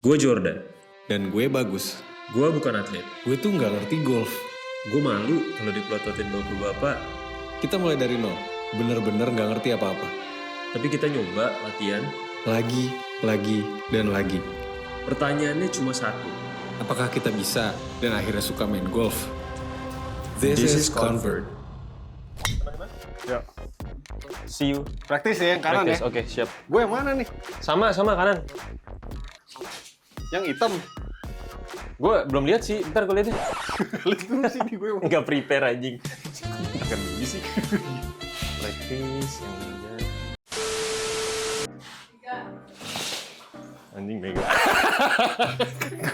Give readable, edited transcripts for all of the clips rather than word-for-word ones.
Gue Jordan. Dan gue Bagus. Gue bukan atlet. Gue tuh nggak ngerti golf. Gue malu kalau dipelototin bapak-bapak. Kita mulai dari nol. Bener-bener nggak ngerti apa-apa. Tapi kita nyoba latihan. Lagi, dan lagi. Pertanyaannya cuma satu. Apakah kita bisa dan akhirnya suka main golf? This is Convert. Ya. See you. Praktis ya yang kanan Practice. ya. Oke, siap. Gue yang mana nih? Sama kanan. Yang hitam. Gue belum lihat sih. Ntar gue lihat deh. Lihat dulu sini gue. Nggak prepare anjing. Kan dulu sih. Practice yang ini. Anjing mega.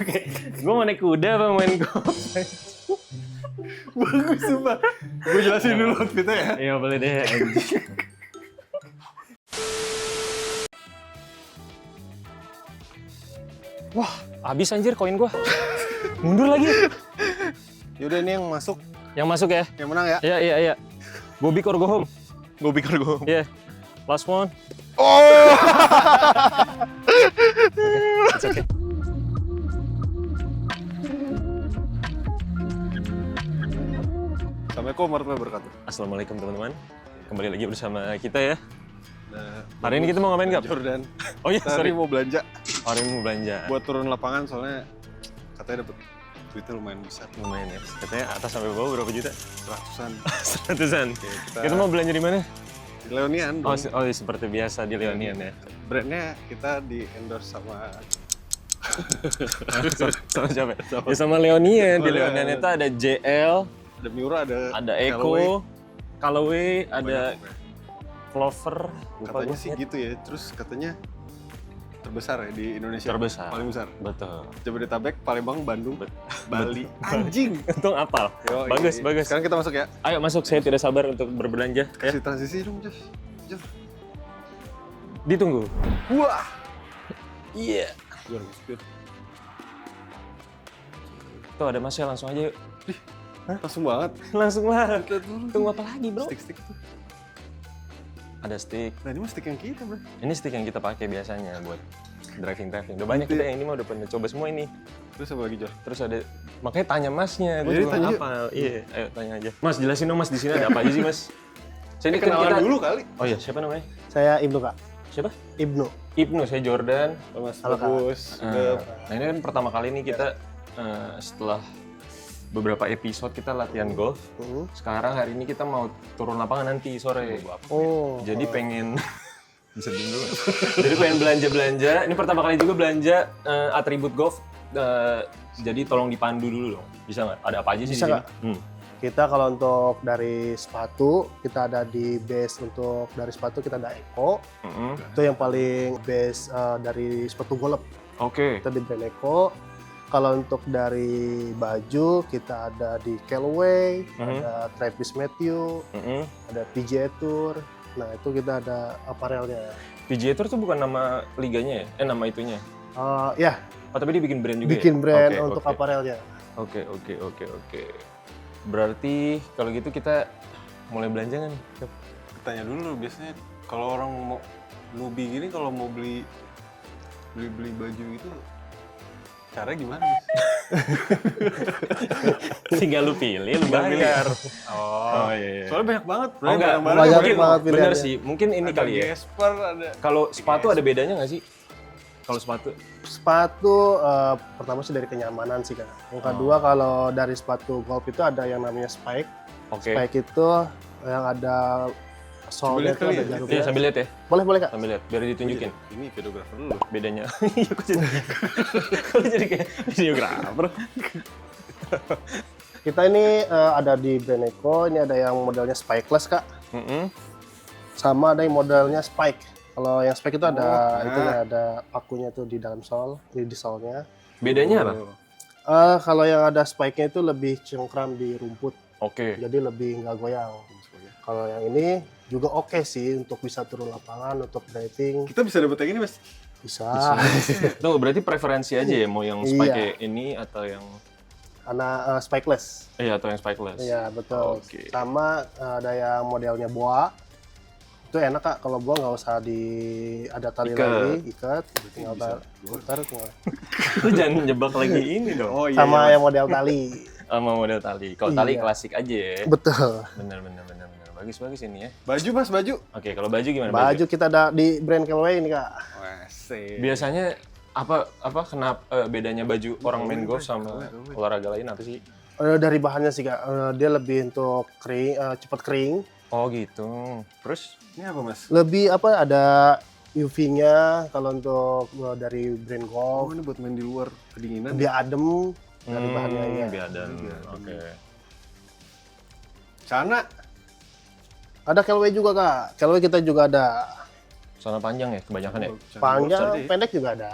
Oke. Gue mau naik kuda apa main golf? Bagus sumpah. Gue jelasin dulu outfitnya ya. Iya boleh deh anjing. Wah, habis anjir koin gua. Mundur lagi. Yaudah ini yang masuk. Yang masuk ya? Yang menang ya. Iya. Go big or go home. Gue pikir gue. Iya. Last one. Oh! It's okay. Assalamualaikum warahmatullahi wabarakatuh. Assalamualaikum teman-teman. Kembali lagi bersama kita ya. Nah, Hari ini kita mau ngapain Gap? Jordan. Oh iya, Kita sorry. hari mau belanja Hari ini mau belanja. buat turun lapangan soalnya katanya dapat duitnya lumayan besar. Lumayan ya. Katanya atas sampai bawah berapa juta? Seratusan. Seratusan. Oke, Kita mau belanja di mana? di Leonian. Oh, dong. seperti biasa di Leonian ya. Brandnya kita di endorse sama Sama siapa? Ya sama Leonian. Di Sama Leonian Leonian. itu ada JL, ada Miura, ada Callaway. Echo, Callaway, ada Banyak pokoknya. Clover. Lupa Katanya gua. sih gitu ya. Terus katanya terbesar ya di Indonesia. Terbesar. Paling besar. Betul. Jabodetabek, Palembang, Bandung, Bali. Anjing. Untung apal. Yo, Bagus, iya. bagus. Sekarang kita masuk ya. Ayo masuk, saya tidak sabar untuk berbelanja. Ya. Kasih transisi dong, Jos. Jos. Ditunggu. Wah. Iya. Luar biasa. Tuh ada Mas ya, langsung aja yuk. Langsung banget. Langsung lah. Lihat dulu. Tunggu apa lagi bro? Stick-stick tuh. Ada stick. Nah ini mah stick yang kita, bro. Ini stick yang kita pakai biasanya buat driving. Udah banyak kita yang ini mah udah pernah coba semua ini. Terus apa lagi, Jos? Terus ada, makanya tanya Masnya, gue Jadi juga tanya yuk. hafal. Iya, ayo tanya aja. Mas jelasin dong Mas di sini ada apa aja sih Mas? Saya ini kan Kenalan kita dulu kali. Oh iya, siapa namanya? Saya Ibnu Kak. Siapa? Ibnu. Ibnu, saya Jordan. Mas Halo, Kak. Bagus. Nah ini kan pertama kali nih kita setelah beberapa episode kita latihan golf. Sekarang hari ini kita mau turun lapangan nanti sore. Oh. Jadi pengen bisa dulu. Jadi pengen belanja-belanja. Ini pertama kali juga belanja atribut golf. Jadi tolong dipandu dulu dong. Bisa nggak? Ada apa aja sih Bisa di sini? nggak? Kita kalau untuk dari sepatu, kita ada di base untuk dari sepatu kita ada Echo. Itu yang paling base dari sepatu golf. Oke. Kita di brand Echo. Kalau untuk dari baju, kita ada di Callaway, ada Travis Matthew, ada PGA Tour. Nah itu kita ada apparelnya. PGA Tour tuh bukan nama liganya ya? Nama itunya? Ya, Oh tapi dia bikin brand juga bikin ya? brand Oke, untuk oke. apparelnya. Oke. Berarti kalau gitu kita mulai belanja nggak nih? Tanya dulu biasanya kalau orang mau newbie gini kalau mau beli baju itu caranya gimana, Mas? Tinggal lu pilih, lu bayar. Oh iya. Soalnya banyak banget, bro. Oh enggak, Barang-barang banyak mungkin banget bener pilihannya. sih. Mungkin ini ada kali ya. Gesper, ada. Kalau sepatu ada bedanya nggak sih? Kalau sepatu? Sepatu pertama sih dari kenyamanan sih Kak. Yang kedua kalau dari sepatu golf itu ada yang namanya spike. Oke. Spike itu yang ada solnya lihat itu kali ada ya? jarumnya. Iya sambil lihat ya. Boleh Kak. Sambil lihat biar ditunjukin Ini videografer dulu. bedanya. Iya kok jadi kok jadi kayak videografer. Kita ini ada di brand Echo, ini ada yang modelnya spikeless Kak. Sama ada yang modelnya spike. Kalau yang spike itu ada itu ada pakunya tuh di dalam sol, di solnya. Bedanya apa? Kalau yang ada spike-nya itu lebih cengkram di rumput, Oke. jadi lebih nggak goyang. Kalau yang ini juga oke sih untuk bisa turun lapangan, untuk driving Kita bisa dapat yang ini, Mas. bisa. Tuh berarti preferensi aja ya mau yang spike ini atau yang Karena spikeless. atau yang spikeless. Iya betul. Oke. Sama ada yang modelnya boa. Itu enak Kak, kalau buang nggak usah ada tali Ikat. lagi, ikat, tinggal putar, tinggal. Lu jangan jebak lagi ini dong. Oh Sama yang model tali. Sama model tali. Kalau tali Iya. klasik aja ya. Betul. Bener. Bagus ini ya. Baju mas, baju. Oke, kalau baju gimana? Baju kita ada di brand Callaway ini Kak. Wesek. Biasanya apa kenapa bedanya baju orang main golf sama olahraga lain apa sih? Dari bahannya sih Kak, dia lebih untuk kering, cepat kering. Oh gitu. Terus Ini apa mas? Lebih ada UV-nya kalau untuk dari brand Oh golf. ini buat main di luar kedinginan. Lebih adem dari bahannya ya. biadan. Oke. Celana. Ada Callaway juga Kak. Callaway kita juga ada. Celana panjang ya kebanyakan ya. Panjang, Boxer deh. pendek juga ada.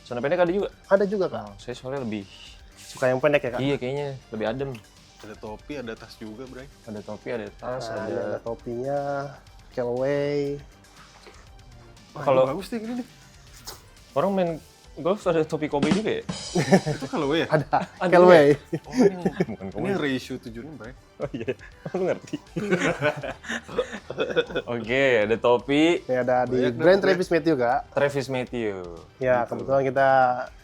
Celana pendek ada juga. Ada juga Kak. Oh, saya soalnya lebih Suka yang pendek ya Kak? iya kayaknya lebih adem. Ada topi, ada tas juga, Bray. Ada topi, ada tas, Nah, ini ada ada topinya, Callaway. Wah, Kalau- ini bagus nih ini. orang main golf ada topi Kobe juga ya? Itu kalau ya. Ada Ada Callaway. Oh, ini bukan Ini Kobe. yang ratio 7-6, Bray. Oh iya, lu ngerti. Oke, ada topi Ini ada di Banyak brand dapet ya. Travis Matthew Kak. Travis Matthew. Ya kebetulan kita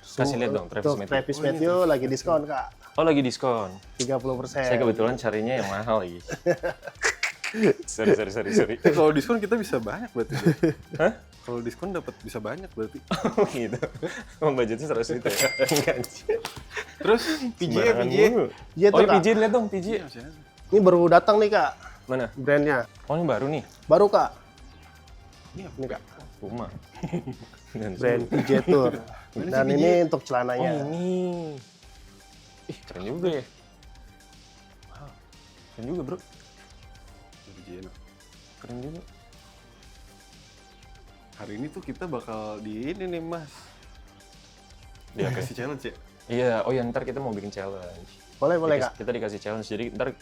Kasih lihat dong, Travis untuk Matthew. Travis Matthew lagi diskon Kak. Oh lagi diskon. 30%. Saya kebetulan carinya yang mahal lagi. sorry. Kalau diskon kita bisa banyak berarti. Bray. Hah? Kalau diskon dapat bisa banyak berarti. Oh gitu. Emang budgetnya 100 juta ya? Enggak anjir. Terus PGA, Sembarangan PGA. mulu. Iya Oh tuh iya, Kak. PJ lihat dong, PJ. Ini baru datang nih Kak, Mana? brandnya. Oh ini baru nih. Baru Kak. Ini Kak, Puma. brand PJ Tour. Dan ini untuk Oh celananya. ini. Ih keren juga ya. Wow. Keren juga bro. PGA. Keren juga. Hari ini tuh kita bakal di ini nih, Mas. Iya, oke. Kasih challenge ya? Iya, oh ya ntar kita mau bikin challenge. Boleh Kak. Kita dikasih challenge, jadi ntar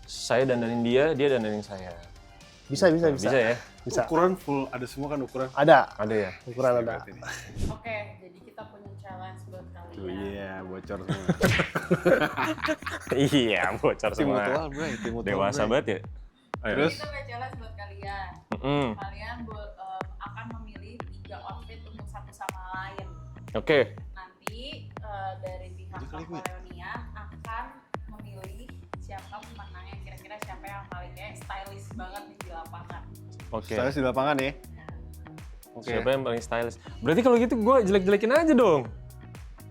saya dandanin dia dandanin saya. Bisa. Bisa ya? Bisa. Ukuran full, ada semua kan ukuran? Ada. Ada ya? Ukuran ada. Berarti nih. Oke, jadi kita punya challenge buat Tuh kalian. iya, bocor semua. Iya, bocor Tim semua. mutual, Bray. Tim mutual, Dewasa Bray. banget ya? Ayo. Terus? Kita punya challenge buat kalian. Mm. Kalian akan memilih 3 outfit untuk satu sama lain. Oke. Nanti dari pihak Leonian akan memilih siapa pemenangnya, kira-kira siapa yang paling kayak stylish banget nih di lapangan. Oke. Stylish di lapangan ya? Oke. Siapa yang paling stylish? Berarti kalau gitu gue jelek-jelekin aja dong.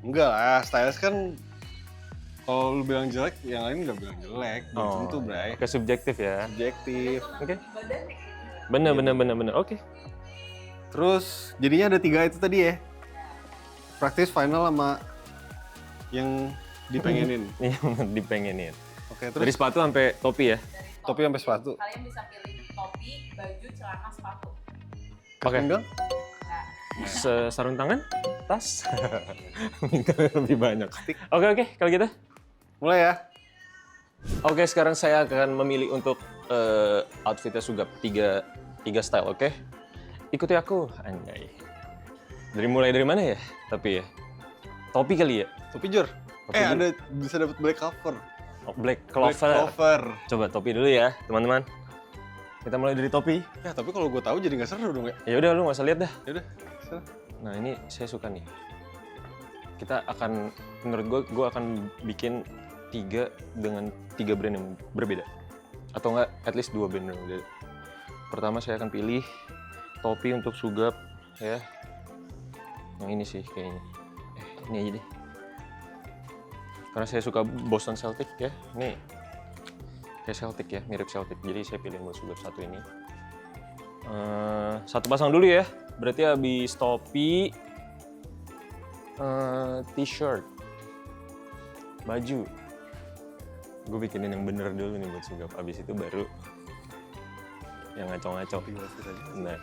Enggak lah, stylish kan kalau lu bilang jelek, yang lain nggak bilang jelek. Belum tentu, Bray. Oke, subjektif ya. Objektif. Oke. Badan nih. Bener. Oke. Terus jadinya ada 3 itu tadi ya? Praktis, final, sama yang dipengenin. Iya, dipengenin. Oke, Dari terus sepatu sampai topi ya. Dari Topi sampai sepatu. Kalian bisa pilih topi, baju, celana, sepatu. Oke. pinggang? Nah, Sarung tangan, tas. Minta lebih banyak. Oke, kalau gitu. Mulai ya? Oke, sekarang saya akan memilih untuk outfitnya Sugap 3 style, oke? Ikuti aku, anjay. Mulai dari mana ya? Tapi ya, topi kali ya? Topi Jor? Topi dulu. Ada bisa dapat black cover. Oh, Black Black Clover. cover. Coba topi dulu ya, teman-teman. Kita mulai dari topi. Ya, tapi kalau gue tahu jadi nggak seru dong ya. Ya udah, lu nggak usah lihat dah. Ya udah. sana. Nah ini saya suka nih. Kita akan, menurut gue akan bikin 3 dengan 3 brand yang berbeda. Atau enggak, at least 2 brand yang berbeda. Pertama saya akan pilih topi untuk Sugap ya. Yang ini sih kayaknya. Ini aja deh. Karena saya suka Boston Celtic ya. Ini kayak Celtic ya, mirip Celtic. Jadi saya pilih buat Sugap satu ini. Satu pasang dulu ya. Berarti habis topi, t-shirt, baju. Gue bikinin yang bener dulu nih buat Sugap. Abis itu baru yang ngaco-ngaco. Nah.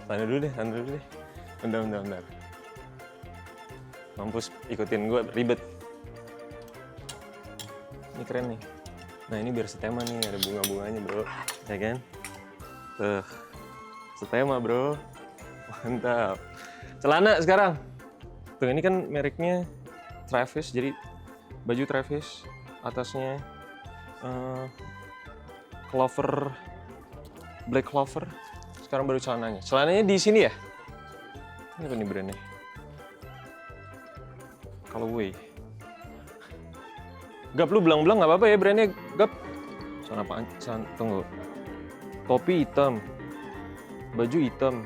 Tahan dulu deh. Bentar. Mampus, ikutin gue, ribet. Ini keren nih. Nah ini biar setema nih, ada bunga-bunganya bro. Ya kan? Tuh, setema bro. Mantap. Celana sekarang. Tuh ini kan mereknya Travis, jadi baju Travis, atasnya Clover, Black Clover. Sekarang baru celananya. Celananya di sini ya? Ini apa nih brandnya? Callaway. Gap, lu belang-belang nggak apa-apa ya brandnya, Gap. Celana apaan? Tunggu. Topi hitam. Baju hitam.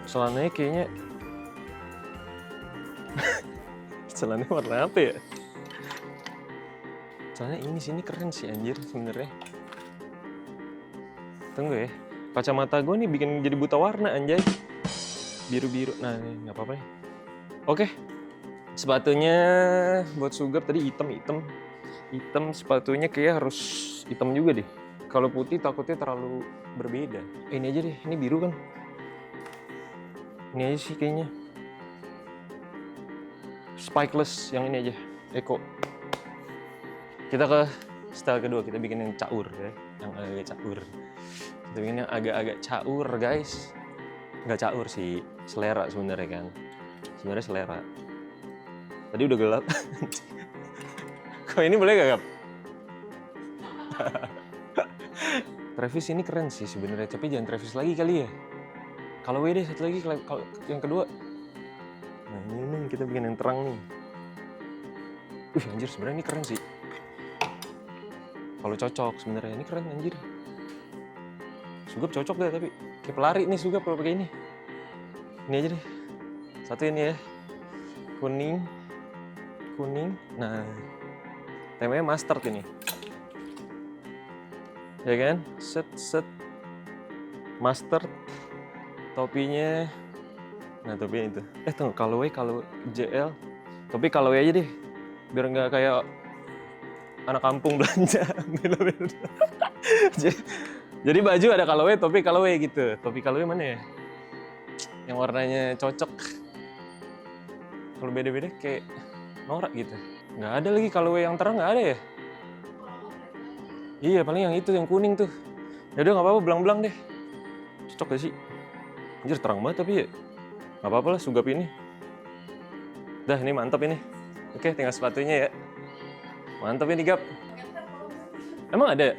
Celananya kayaknya... Celananya warna apa ya? Celananya ini sini keren sih anjir sebenarnya. Tunggu ya. Kacamata gue nih bikin jadi buta warna anjay. Biru-biru. Nah, ini nggak apa-apa nih. Oke. Sepatunya buat Sugap tadi hitam. Hitam sepatunya kayak harus hitam juga deh. Kalau putih takutnya terlalu berbeda. Ini aja deh, ini biru kan. Ini aja sih kayaknya. Spikeless yang ini aja, Eko. Kita ke style kedua, kita bikin yang caur ya. Yang agak caur. Kita bikin yang agak-agak caur guys. Nggak caur sih, selera sebenarnya kan. Sebenarnya selera. Tadi udah gelap. Kok ini boleh gak, Gap? Travis ini keren sih sebenarnya, tapi jangan Travis lagi kali ya. Kalau deh satu lagi, kalau yang kedua. Nah ini nih, kita bikin yang terang nih. Anjir sebenarnya ini keren sih. Kalau cocok sebenarnya ini keren anjir. Sugap cocok deh tapi kayak pelari nih Sugap kalau pakai ini. Ini aja deh. Satu ini ya. Kuning. Nah, temanya mustard ini. Ya kan? Set. Mustard. Topinya. Nah, topinya itu. Tunggu, Callaway JL. Topi Callaway aja deh. Biar nggak kayak anak kampung belanja. Beda-beda. Jadi baju ada Callaway, topi Callaway gitu. Topi Callaway mana ya? Yang warnanya cocok. Kalau beda-beda kayak norak gitu. Nggak ada lagi Callaway yang terang, nggak ada ya? Iya, paling yang itu, yang kuning tuh. Ya udah nggak apa-apa, belang-belang deh. Cocok gak sih? Anjir terang banget tapi ya. Nggak apa-apa lah, Sugap ini. Dah, ini mantap ini. Oke, tinggal sepatunya ya. Mantap ini, Gap. Emang ada?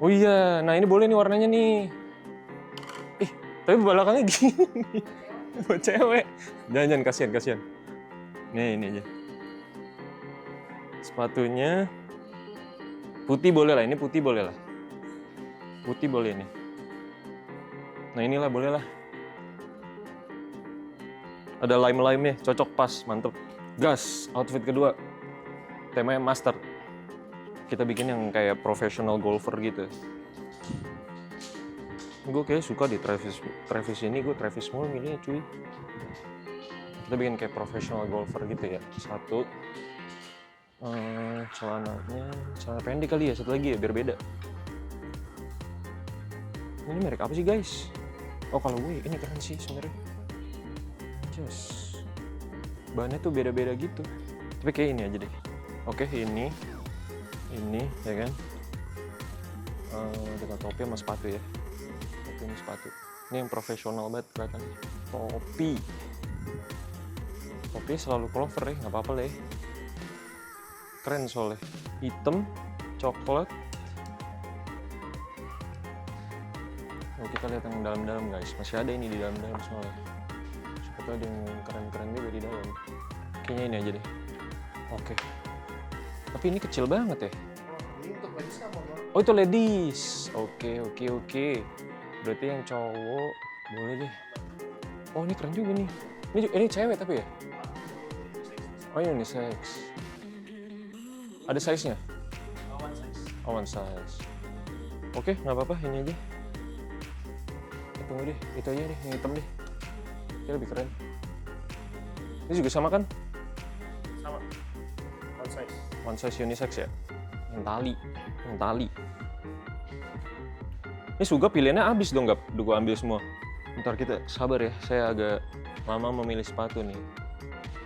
Oh iya, nah ini boleh nih warnanya nih. Tapi belakangnya gini. Buat cewek. Jangan kasihan. Nih, ini aja. Sepatunya putih boleh lah, ini putih boleh lah. Putih boleh nih. Nah inilah boleh lah. Ada lime-nya, cocok pas, mantep. Gas, outfit kedua. Temanya mustard. Kita bikin yang kayak professional golfer gitu. Gue kayak suka di Travis ini, gue Travis mulu milih cuy. Kita bikin kayak professional golfer gitu ya. Satu. Celana pendek kali ya, satu lagi ya, biar beda. Ini merek apa sih guys? Oh Callaway, ini keren sih sebenarnya. Bahannya tuh beda-beda gitu. Tapi kayak ini aja deh. Oke, ini ya kan. Dengan topi sama sepatu ya. Topi sama sepatu. Ini yang profesional banget kelihatan. Topi selalu clover ya, nggak apa-apa lah ya. Keren soalnya. Hitam, coklat. Oh, kita lihat yang dalam-dalam guys. Masih ada ini di dalam-dalam soalnya. Siapa tahu ada yang keren-keren juga di dalam. Kayaknya ini aja deh. Oke. Tapi ini kecil banget ya. Oh itu ladies. Oke. Berarti yang cowok boleh deh. Oh ini keren juga nih. Ini cewek tapi ya? Oh ini unisex. Ada size-nya? One size. Oke, nggak apa-apa, ini aja. Tunggu deh, itu aja deh, yang hitam deh. Ini lebih keren. Ini juga sama kan? Sama. One size unisex ya? Yang tali. Ini Sugap pilihannya abis dong, Gap. Udah gue ambil semua. Ntar kita sabar ya, saya agak lama memilih sepatu nih.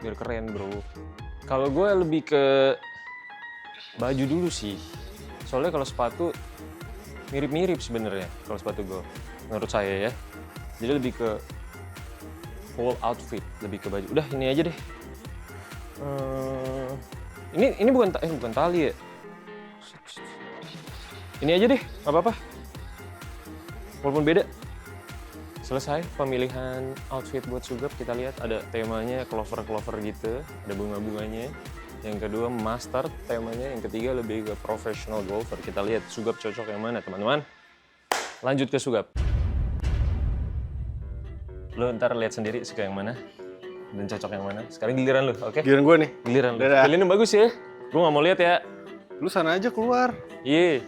Biar keren bro. Kalau gue lebih ke baju dulu sih. Soalnya kalau sepatu mirip-mirip sebenarnya kalau sepatu gue. Menurut saya ya. Jadi lebih ke whole outfit, lebih ke baju. Udah ini aja deh. Ini bukan tali ya. Ini aja deh, nggak apa-apa. Walaupun beda. Selesai pemilihan outfit buat Sugap, kita lihat ada temanya clover-clover gitu, ada bunga-bunganya. Yang kedua mustard temanya, yang ketiga lebih ke professional golfer. Kita lihat Sugap cocok yang mana teman-teman. Lanjut ke Sugap. Lo ntar lihat sendiri suka yang mana dan cocok yang mana. Sekarang giliran lo, oke? Giliran gue nih. Giliran lo. Dadah. Pilihin yang bagus ya. Gue nggak mau lihat ya. Lu sana aja keluar. Iya.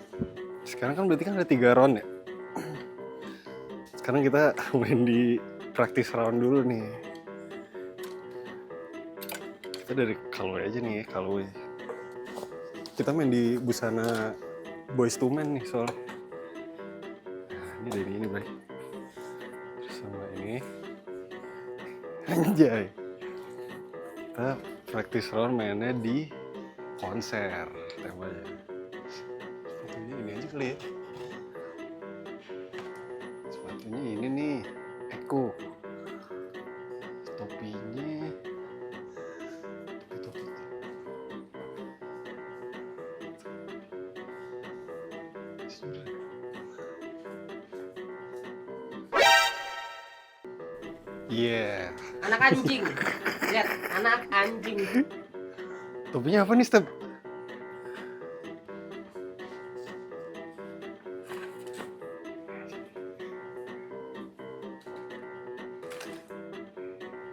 Sekarang kan berarti kan ada 3 round ya. Sekarang kita main di practice round dulu nih. Kita dari Callaway aja nih, Callaway. Kita main di busana Boyz II Men nih soalnya. Nah, ini dari ini, Bray. Sama ini. Anjay. Kita practice round mainnya di konser temanya. Sepatunya ini aja kali ya. Sepatunya ini nih, Eko. Topinya topi. Yeah. Anak anjing. Lihat, anak anjing. Topinya apa nih, Step?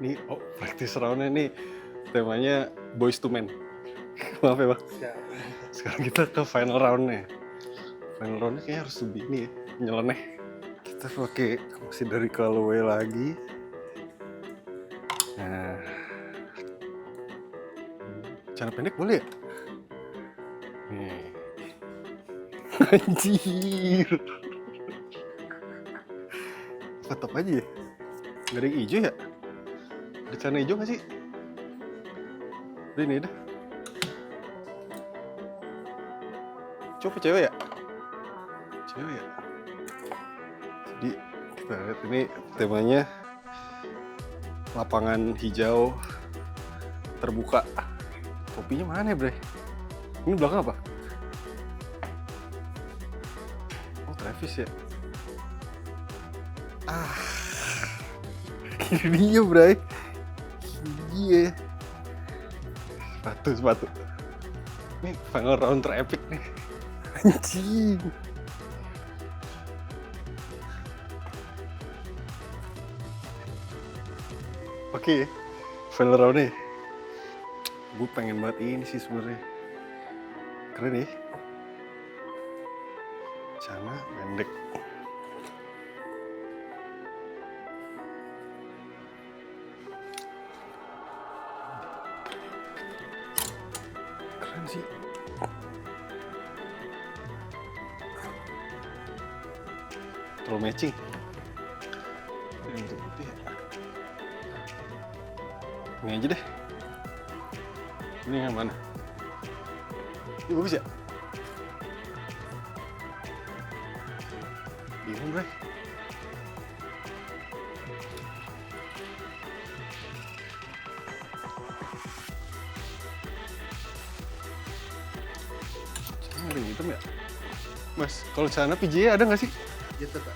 Nih, oh, practice round-nya nih temanya Boyz II Men. Maaf ya, Bang. Sekarang kita ke final round-nya. Final round-nya kayaknya harus lebih ini ya, nyeleneh. Kita pakai masih dari Callaway lagi. Nah, celana pendek boleh ya? Nih. Anjir. Tetap aja ya? Gak ada yang hijau ya? Ada celana hijau gak sih? Udah ini dah. Coba cewek ya? Cewek ya? Jadi kita lihat ini temanya lapangan hijau terbuka. Topinya mana ya, Bre? Ini belakang apa? Oh, Travis ya? Ah. Ini dia, Bre. Iya. Sepatu. Ini final round terepik nih. Anjing. Oke, final round nih. Gue pengen banget ini sih sebenarnya. Keren ya. Celana pendek. Keren sih. Terlalu matching. Ini untuk putih ya. Ini aja deh. Ini yang mana? Ini bagus ya? Bingung, Bray. Celana ada yang hitam ya? Mas, kalau celana PJ ada nggak sih? Gitu Kak.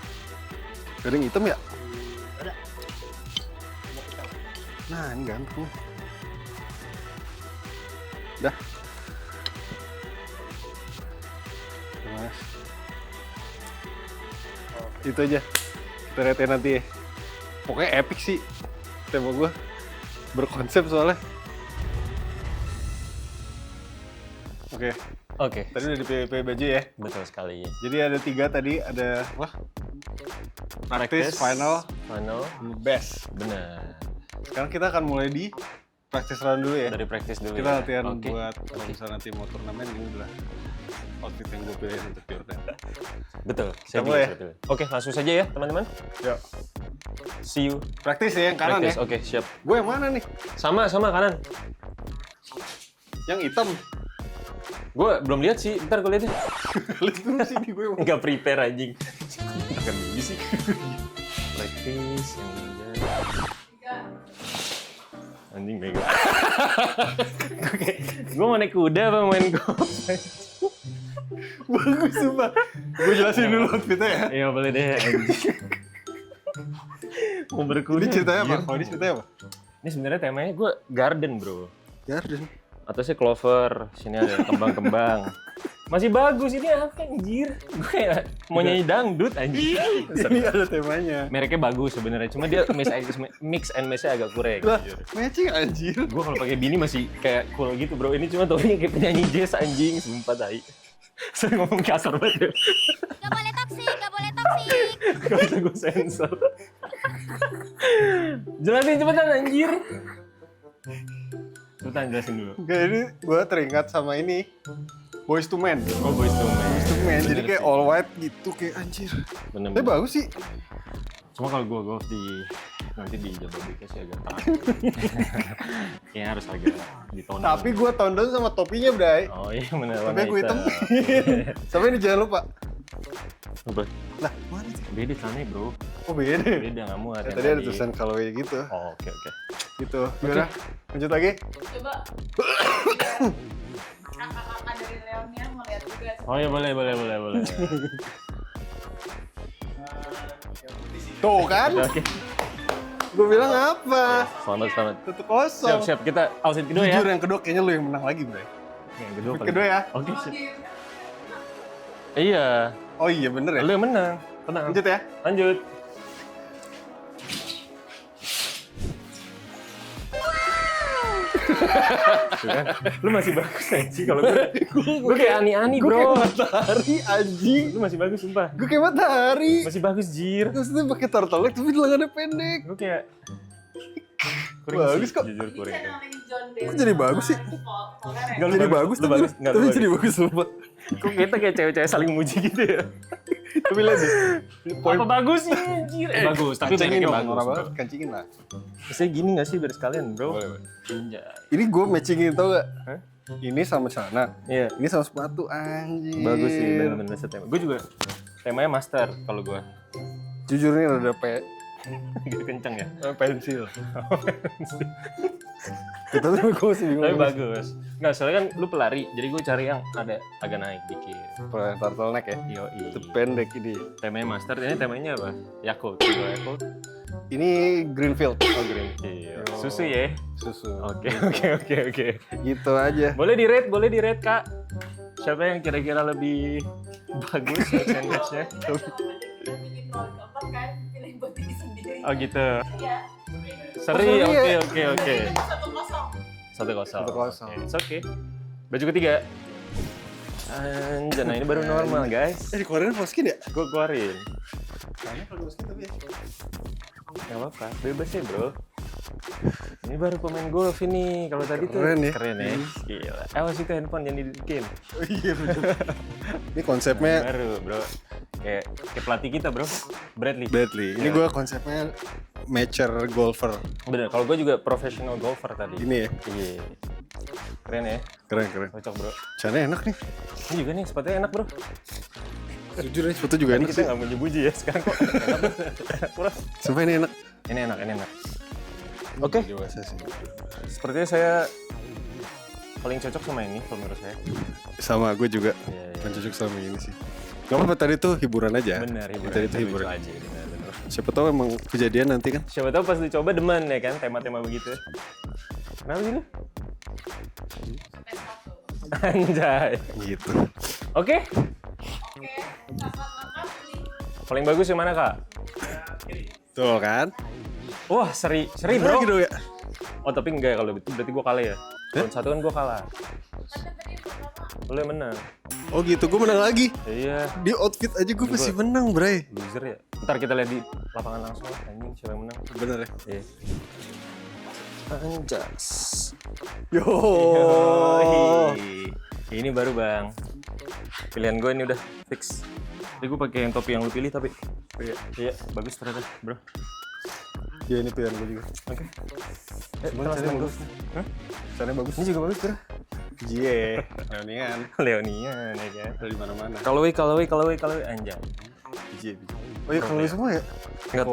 Ada yang hitam ya? Ada. Nah, ini ganteng. Dah. Mas. Itu aja. Kita ratain nanti ya. Pokoknya epic sih. Tema gue berkonsep soalnya. Oke. Oke, Tadi udah di PWP baju ya. betul sekali. Jadi ada 3 tadi. Ada wah. Practice, final, best. Benar. Sekarang kita akan mulai di practice round dulu ya. Dari practice dulu Kita ya. latihan Oke. buat kalau misalnya nanti mau turnamen, ini adalah outfit yang gue pilih untuk turnamen. Betul, Kita saya mulai juga seperti itu. Oke, langsung saja ya teman-teman. Yuk. See you. Practice ya yang kanan Practice. ya. Oke, siap. Gue yang mana nih? Sama kanan. Yang hitam. Gue belum lihat sih, ntar gue lihat deh. Lihat dulu sini gue yang Nggak prepare anjing. Akan begini sih. Practice yang ini. Anjing bego. Gue mau naik kuda apa main golf? Bagus sumpah. Gue jelasin dulu outfitnya ya. Iya boleh deh. Mau berkuda. Ini ceritanya apa? Kalau ini ceritanya apa? Ini sebenarnya temanya gue garden bro. Garden. Atasnya clover, sini ada kembang-kembang. Masih bagus ini apa anjir? Gue kayak mau nyanyi dangdut anjir. Ini ada temanya. Mereknya bagus sebenarnya, cuma dia mix and match-nya agak kurang. Lah, matching anjir. Gue kalau pakai bini masih kayak cool gitu bro. Ini cuma topinya kayak penyanyi jazz anjing, sumpah tai. Saya ngomong kasar banget ya. Gak boleh toksik, gak boleh toksik. Gak bisa gue sensor. Jelasin cepetan anjir. Cepetan jelasin dulu. Enggak, ini gue teringat sama ini. Boys to Men. Oh Boys to Men. Boys to Men, jadi kayak all white gitu kayak anjir. Bener, Tapi bagus sih. Cuma kalau gue golf nanti di Jabodetabek sih agak terang. Kayaknya harus agak ditonton. Tapi gue tonton sama topinya, Bray. Oh iya bener. Tapi gue hitam. Sampai ini jangan lupa. Apa? Lah, mana sih? Beda celananya bro. Oh beda. Beda nggak muat. Ya, yang tadi ada tulisan colorway gitu. Oh oke. Gitu. Gimana? Lanjut lagi? Coba kakak-kakak dari Leonia mau lihat juga. Oh iya boleh. Tuh kan? Oke. Gue bilang apa? Selamat. 1-0. Siap. Kita outfit kedua ya. Jujur yang kedua kayaknya lu yang menang lagi, Bray. Yang kedua kali. Kedua ya? Oke siap. Iya. Oh iya bener ya? Lu yang menang. Tenang. Lanjut ya? Lanjut. Tuh kan? Lu masih bagus anjing kalau gue kayak ani-ani Gue kayak bro. matahari anjing. Lu masih bagus sumpah. Gue kayak matahari. Masih bagus jir. Terus itu pakai turtleneck tapi lengannya pendek. Gue kayak Bagus sih, kok. jujur kurang. Kok jadi bagus sih? Enggak, Jadi bagus lu bagus. Enggak, tapi lu jadi bagus sumpah. Kok kita kayak cewek-cewek saling muji gitu ya? Tapi lihat deh. Apa bagusnya anjir? Bagus, tapi kancingin beneknya dong, bagus. norak bro. banget, kancingin lah. Biasanya gini gak sih biar sekalian bro? Boleh. Anjay. Ini gue matchingin tau gak? Hah? Ini sama celana, Iya. ini sama sepatu anjing. Bagus sih, bener-bener setema. Gue juga temanya master kalau gue. Jujur nih rada Gitu kenceng ya? pensil. Kita tuh gue masih bingung. Tapi bagus. Nggak, soalnya kan lu pelari, jadi gue cari yang ada agak naik dikit. Turtleneck ya? Yoi. Itu pendek ini. Temanya master, ini temanya apa? Yakult. Yakult. Ini Greenfield. Oh, green. Iya. Susu ya? Susu. Oke. Gitu aja. Boleh di rate Kak. Siapa yang kira-kira lebih bagus match-nya? Pilih buat diri sendiri. Oh gitu. Iya. Seri, Oh, seri ya? oke. 1-0. 1-0. It's okay. Baju ketiga. Anjir, nah ini baru normal guys. Dikeluarin full skin ya? Gue keluarin. Kayaknya kalau full skin tapi ya. Gak apa-apa, bebas ya bro. Ini baru pemain golf ini. Kalau tadi tuh Keren ya? Keren ya. Gila. Awas itu handphone yang didikin. Oh iya bener. Ini konsepnya Baru bro. Kayak pelatih kita bro. Bradley. Ini gue konsepnya matcher golfer. Bener, kalau gue juga professional golfer tadi. Ini ya? Iya. Keren ya. Keren. Cocok bro. Caranya enak nih. Ini juga nih sepatunya enak bro. Jujur nih sepatu juga Tadi enak kita sih. nggak menyebuji ya sekarang kok. Enak bro. Sumpah ini enak. Ini enak. Oke. Dewasa sih. Sepertinya saya paling cocok sama ini kalau menurut saya. Sama gue juga. Iya. Kan cocok sama ini sih. Gak apa-apa tadi tuh hiburan aja. Bener, hiburan. Tadi tuh hiburan. Lucu aja, bener. Siapa tahu emang kejadian nanti kan. Siapa tahu pas dicoba demen ya kan tema-tema begitu. Kenapa sih lu? Anjay. Gitu. Oke. Oke, kakak pilih. Paling bagus yang mana kak? Tuh kan. Wah seri Bro. bro. Lagi dong ya. Oh tapi enggak kalau itu berarti gue kalah ya. Round satu kan gue kalah. Kan tadi pertama. Lu yang menang. Oh gitu, gue menang lagi. Iya. Di outfit aja gue masih menang, Bray. Loser ya. Ntar kita lihat di lapangan langsung anjing siapa yang menang. Bener ya? Iya. Anjas. Yo. Yoi. Ini baru bang. Pilihan gue ini udah fix. Jadi gue pakai yang topi yang lu pilih tapi. Iya, bagus ternyata bro. Ya ini pilihan gue juga. Oke. Cuman caranya bagus. Hah? Caranya bagus. Ini juga bagus bro. Jie. Leonian. Leonian ya kan. Ada di mana-mana. Kalaway anjay. Jie. Oh iya kalau semua ya. Enggak.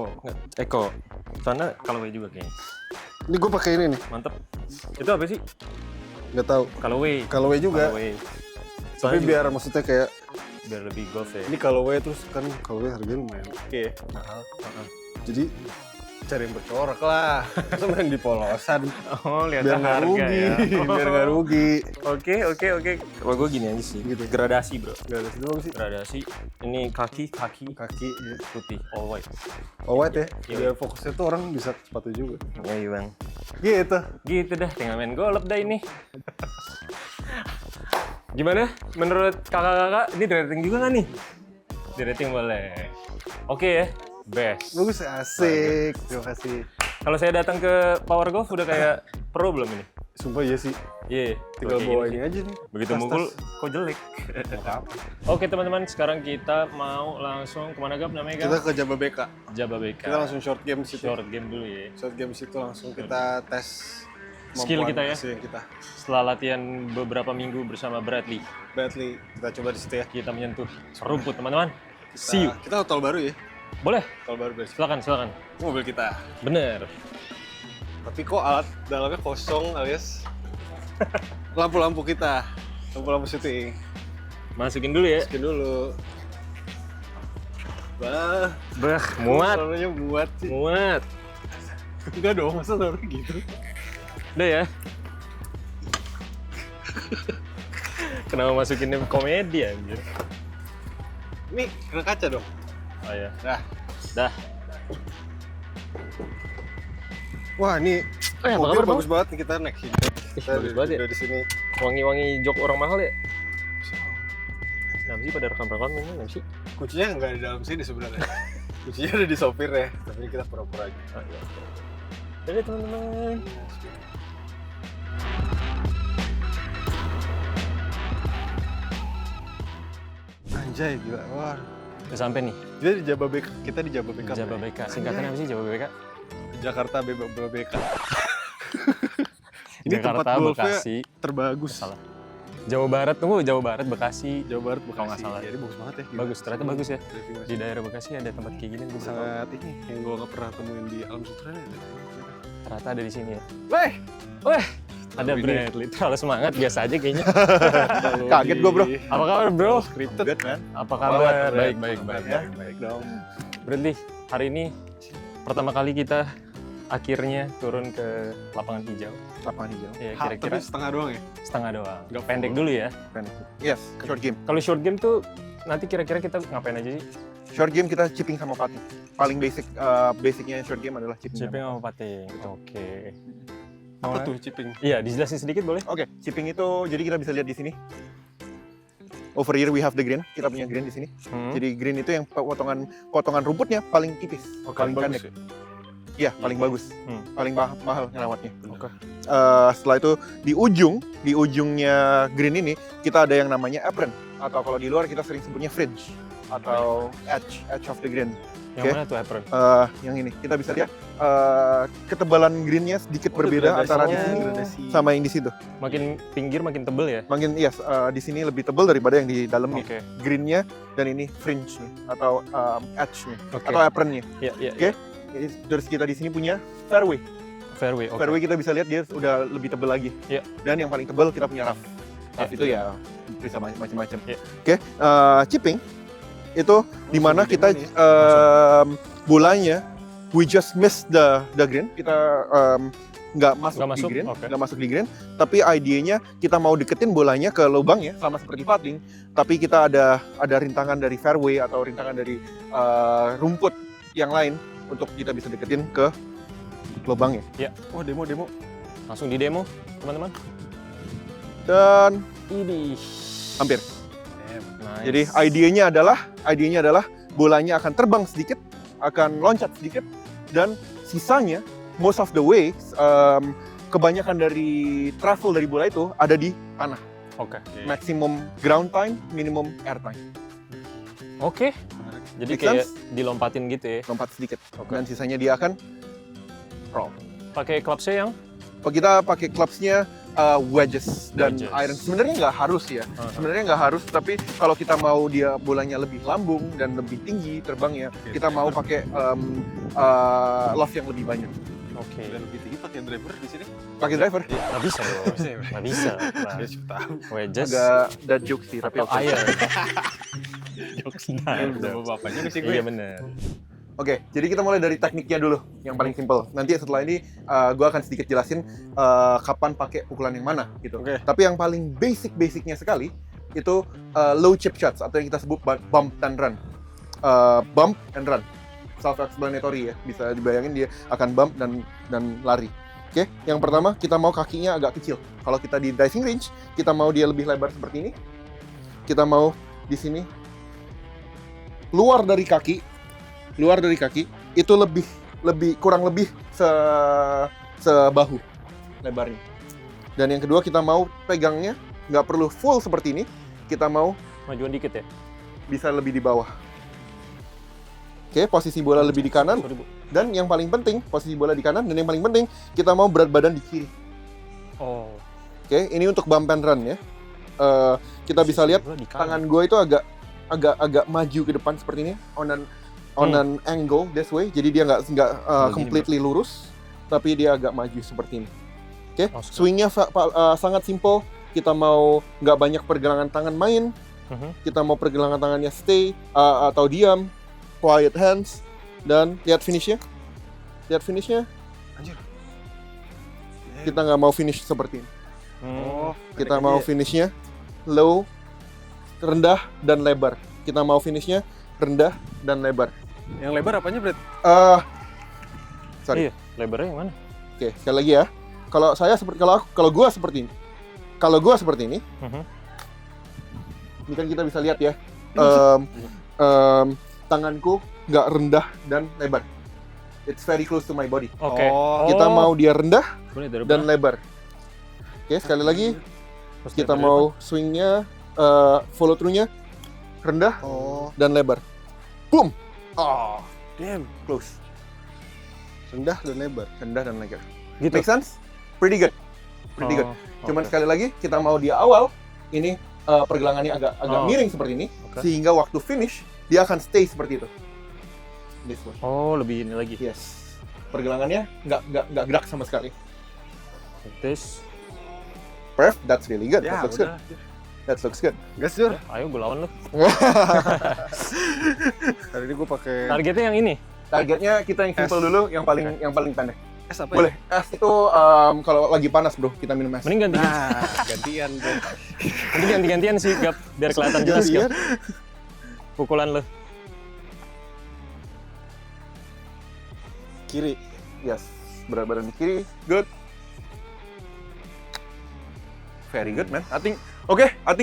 Eko. Soalnya Kalaway juga kayaknya. Ini gue pakai ini nih. Mantep. Itu apa sih? Nggak tahu. Kalaway. Kalaway juga. Kalaway. Tapi Soalnya biar maksudnya kayak biar lebih golf ya. Ini kalau terus kan kalau harganya lumayan Oke. mahal. Jadi cari yang bercorak lah. Masa main di polosan. Oh, lihat Biar nggak harga rugi, ya. biar nggak rugi. Oke. Kalau gue gini aja sih. Gitu. Gradasi, Bro. Gak ada doang sih. Gradasi. Ini kaki Kaki ya. putih, all white. White ya. Iya. Biar fokusnya tuh orang bisa ke sepatu juga. Ya, iya, Bang. Gitu. Gitu dah, tinggal main golf dah ini. Gimana? Menurut kakak-kakak, ini di rating juga nggak nih? Di rating boleh. Oke ya, best. Bagus, asik. Terima kasih. Kalau saya datang ke Power Golf udah kayak pro belum ini? Sumpah iya sih. Iya, Tinggal kayak bawa gini ini sih. aja nih. Begitu Tas-tas. mukul, kok jelek. Oke teman-teman, sekarang kita mau langsung kemana Gap namanya Kita Gap? ke Jababeka. Jababeka. Kita langsung short game di situ. short game dulu ya. Short game di situ langsung kita tes Skill kemampuan kita ya? skill kita. Setelah latihan beberapa minggu bersama Bradley, Badly kita coba di situ ya. kita menyentuh rumput teman-teman. See you. Kita tol baru ya. Boleh? Tol baru besok. Silakan. Mobil kita. Bener. Tapi kok alat dalamnya kosong alias lampu-lampu kita. Lampu-lampu syuting. Masukin dulu ya. Masukin dulu. Bah, Muat. suaranya muat sih. Muat. Enggak dong, masa suara gitu. Udah ya. Kenapa masukinnya komedi anjir? Ini kena kaca dong. Oh ya. Dah. Dah. Wah, ini apa mobil kabar, Bang? bagus banget nih kita naik sini. Kita bagus banget ya. udah di sini. Wangi-wangi jok orang mahal ya? Kenapa sih pada rekam-rekam ini? Kenapa sih? Kuncinya nggak di dalam sini sebenarnya. Kuncinya ada di sopir ya, tapi ini kita pura-pura aja. Ah, iya. Dadah teman-teman. Anjay, gila. Wah. Udah sampai nih. Kita di Jababeka. Jababeka. Singkatnya apa sih Jababeka? Jakarta Jababeka. Ini Jakarta, tempat golfnya Bekasi. terbagus. Salah. Jawa Barat, Jawa Barat, Bekasi. Jawa Barat, Kalau nggak Bekasi. salah. Jadi bagus banget ya. gila. Bagus, ternyata bagus ya. Driving Di masih daerah Bekasi ada tempat kayak gini. Gue baru tahu. sangat ini yang gue nggak pernah temuin di Alam Sutra nih. Ternyata ada di sini ya. Weh, Ada Bradley. Terlalu semangat, biasa aja kayaknya. kaget gue bro. Apa kabar bro? Scripted kan? Apa kabar? Baik, Baik. baik dong. Bradley, hari ini pertama kali kita akhirnya turun ke lapangan hijau. Lapangan hijau. Ya, Tapi kira-kira setengah doang ya? setengah doang. Nggak Pendek full. dulu ya. Yes, short game. Kalau short game tuh nanti kira-kira kita ngapain aja sih? Short game kita chipping sama putting. Paling basicnya short game adalah chipping. Chipping sama putting. Oke. Apa tuh chipping? Iya, dijelasin sedikit boleh? Oke, chipping itu jadi kita bisa lihat di sini. Over here we have the green. Kita punya green di sini. Jadi green itu yang potongan rumputnya paling tipis, paling pendek. Iya, paling bagus. Paling mahal ngerawatnya. Oke. Setelah itu di ujungnya green ini kita ada yang namanya apron, atau kalau di luar kita sering sebutnya fringe atau edge of the green. Yang mana tuh apron? Yang ini kita bisa lihat ketebalan greennya sedikit berbeda antara di sini sama yang di situ. Makin pinggir makin tebel ya? Makin di sini lebih tebal daripada yang di dalamnya. Oke. Greennya dan ini fringe-nya atau edge-nya Oke. atau apron-nya. Iya. Oke. Jadi terus kita di sini punya fairway. Fairway, oke. Fairway kita bisa lihat dia udah lebih tebal lagi. Iya. Dan yang paling tebal kita punya rough. Rough Iya. itu ya bisa macam-macam. Iya. Oke. Chipping itu di mana kita bolanya we just miss the green. Kita nggak masuk Nggak di masuk, green, oke. nggak masuk di green. Tapi idenya kita mau deketin bolanya ke lubangnya sama seperti putting. Tapi kita ada rintangan dari fairway atau rintangan dari rumput yang lain untuk kita bisa deketin ke lubangnya. Wah, demo. Langsung di demo, teman-teman. Dan Ini. hampir. Nice. Jadi idenya adalah bolanya akan terbang sedikit, akan loncat sedikit, dan sisanya most of the way kebanyakan dari travel dari bola itu ada di tanah. Oke. Maximum ground time, minimum air time. Oke. Jadi Make kayak sense? dilompatin gitu ya. Lompat sedikit. Oke. Dan sisanya dia akan roll. Pakai clubsnya yang Kita pakai clubsnya wedges dan Wedges. iron. Sebenarnya nggak harus ya. Sebenarnya nggak harus, tapi kalau kita mau dia bolanya lebih lambung dan lebih tinggi terbangnya, kita mau pakai loft yang lebih banyak. oke. Dan lebih tinggi pakai driver di sini. Pakai driver. Nggak bisa dong. Nggak bisa. Nah, Ya, siapa tahu. wedges Agak dad joke sih, tapi atau oke. iron. jokes. Bapaknya nih sih gue. Iya bener. Oke, jadi kita mulai dari tekniknya dulu, yang paling simple. Nanti setelah ini gue akan sedikit jelasin kapan pakai pukulan yang mana gitu. Oke. Tapi yang paling basicnya sekali itu low chip shots atau yang kita sebut bump and run. Bump and run, self-explanatory ya. Bisa dibayangin dia akan bump dan lari. Oke, yang pertama kita mau kakinya agak kecil. Kalau kita di diving range, kita mau dia lebih lebar seperti ini. Kita mau di sini luar dari kaki itu kurang lebih sebahu lebarnya. Dan yang kedua kita mau pegangnya nggak perlu full seperti ini, kita mau Majuan dikit ya. bisa lebih di bawah. Oke, posisi bola lebih di kanan. Sorry, Bu. Dan yang paling penting, posisi bola di kanan. Dan yang paling penting, kita mau berat badan di kiri. Oh. Oke, ini untuk bump and run ya. Kita bisa lihat Bola di kanan. tangan gue itu agak maju ke depan seperti ini, on an angle this way. Jadi dia nggak Begini, completely lurus, tapi dia agak maju seperti ini. Oke, Masuk. swingnya sangat simple. Kita mau nggak banyak pergelangan tangan main. Kita mau pergelangan tangannya stay atau diam, quiet hands, dan lihat finishnya. Anjir. Kita nggak mau finish seperti ini. Oh, Kita mau finishnya low, rendah, dan lebar. Kita mau finishnya rendah dan lebar. yang lebar apanya, Bret? Sorry. Iya, lebarnya yang mana? Oke, sekali lagi ya. Kalau gua seperti ini. Ini kan kita bisa lihat ya. Tanganku nggak rendah dan lebar. It's very close to my body. Oke. Oh. Kita mau dia rendah Boleh dari dan mana? lebar. Oke, sekali lagi Terus kita lebarnya mau swingnya, follow through-nya rendah dan lebar. Boom. Oh, Damn. close. Rendah dan lebar. Rendah dan lebar. Gitu. Make sense? Pretty good. Pretty good. Oh, Cuman oke. sekali lagi kita mau di awal ini pergelangannya agak Oh. miring seperti ini, Oke. sehingga waktu finish dia akan stay seperti itu. This one. Oh, lebih ini lagi. Yes. Pergelangannya nggak gerak sama sekali. This. Perfect. That's really good. Ya, That looks good. udah. That looks good. Gas, Jur. Ayo gue lawan lu. Kali ini gue pakai Targetnya yang ini. Targetnya kita yang simple S. dulu, yang paling pendek. es apa Boleh. Es itu kalau lagi panas, Bro, kita minum es. Mending ganti. Nah, gantian, Bro. Mending ganti-gantian sih, Gap. Biar kelihatan jelas, Gap. Pukulan lu. Kiri. Yes. Berat badan di kiri. Good. Very good, man. I think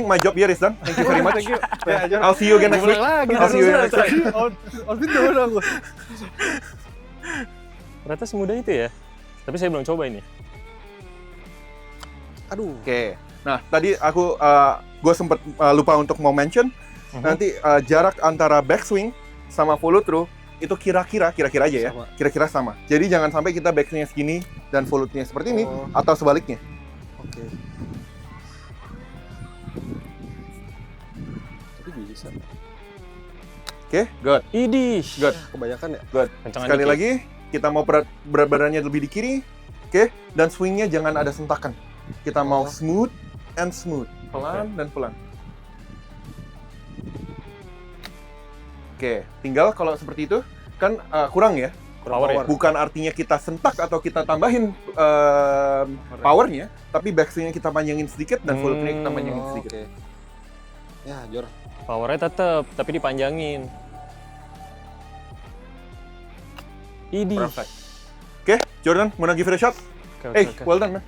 my job here is done. Thank you very much. Thank you. Ya, Jur. I'll see you again next week. Lagi. I'll see you again next week. Outfit udah gue. Ternyata semudah itu ya. Tapi saya belum coba ini. Aduh. Oke. Nah, tadi gue sempat lupa untuk mau mention nanti jarak antara backswing sama follow through itu kira-kira aja ya. Sama. Kira-kira sama. Jadi jangan sampai kita backswingnya segini dan follow through-nya seperti ini Oh. atau sebaliknya. Oke. Tapi bisa. Oke, good. Idih. Good. Kebanyakan ya? Good. Kencangan Sekali dikit. lagi, kita mau berat badannya lebih di kiri. Oke, dan swingnya jangan ada sentakan. Kita mau smooth and smooth. Pelan dan pelan. Oke, tinggal kalau seperti itu kan kurang ya. Power ya? Bukan artinya kita sentak atau kita tambahin powernya, tapi backswingnya kita panjangin sedikit dan follow through-nya kita panjangin sedikit. Oke. Ya, Jor. Powernya tetep, tapi dipanjangin. Idih. Perfect. Oke, Jordan, wanna give it a shot? Oke, Hey, oke. well done, man.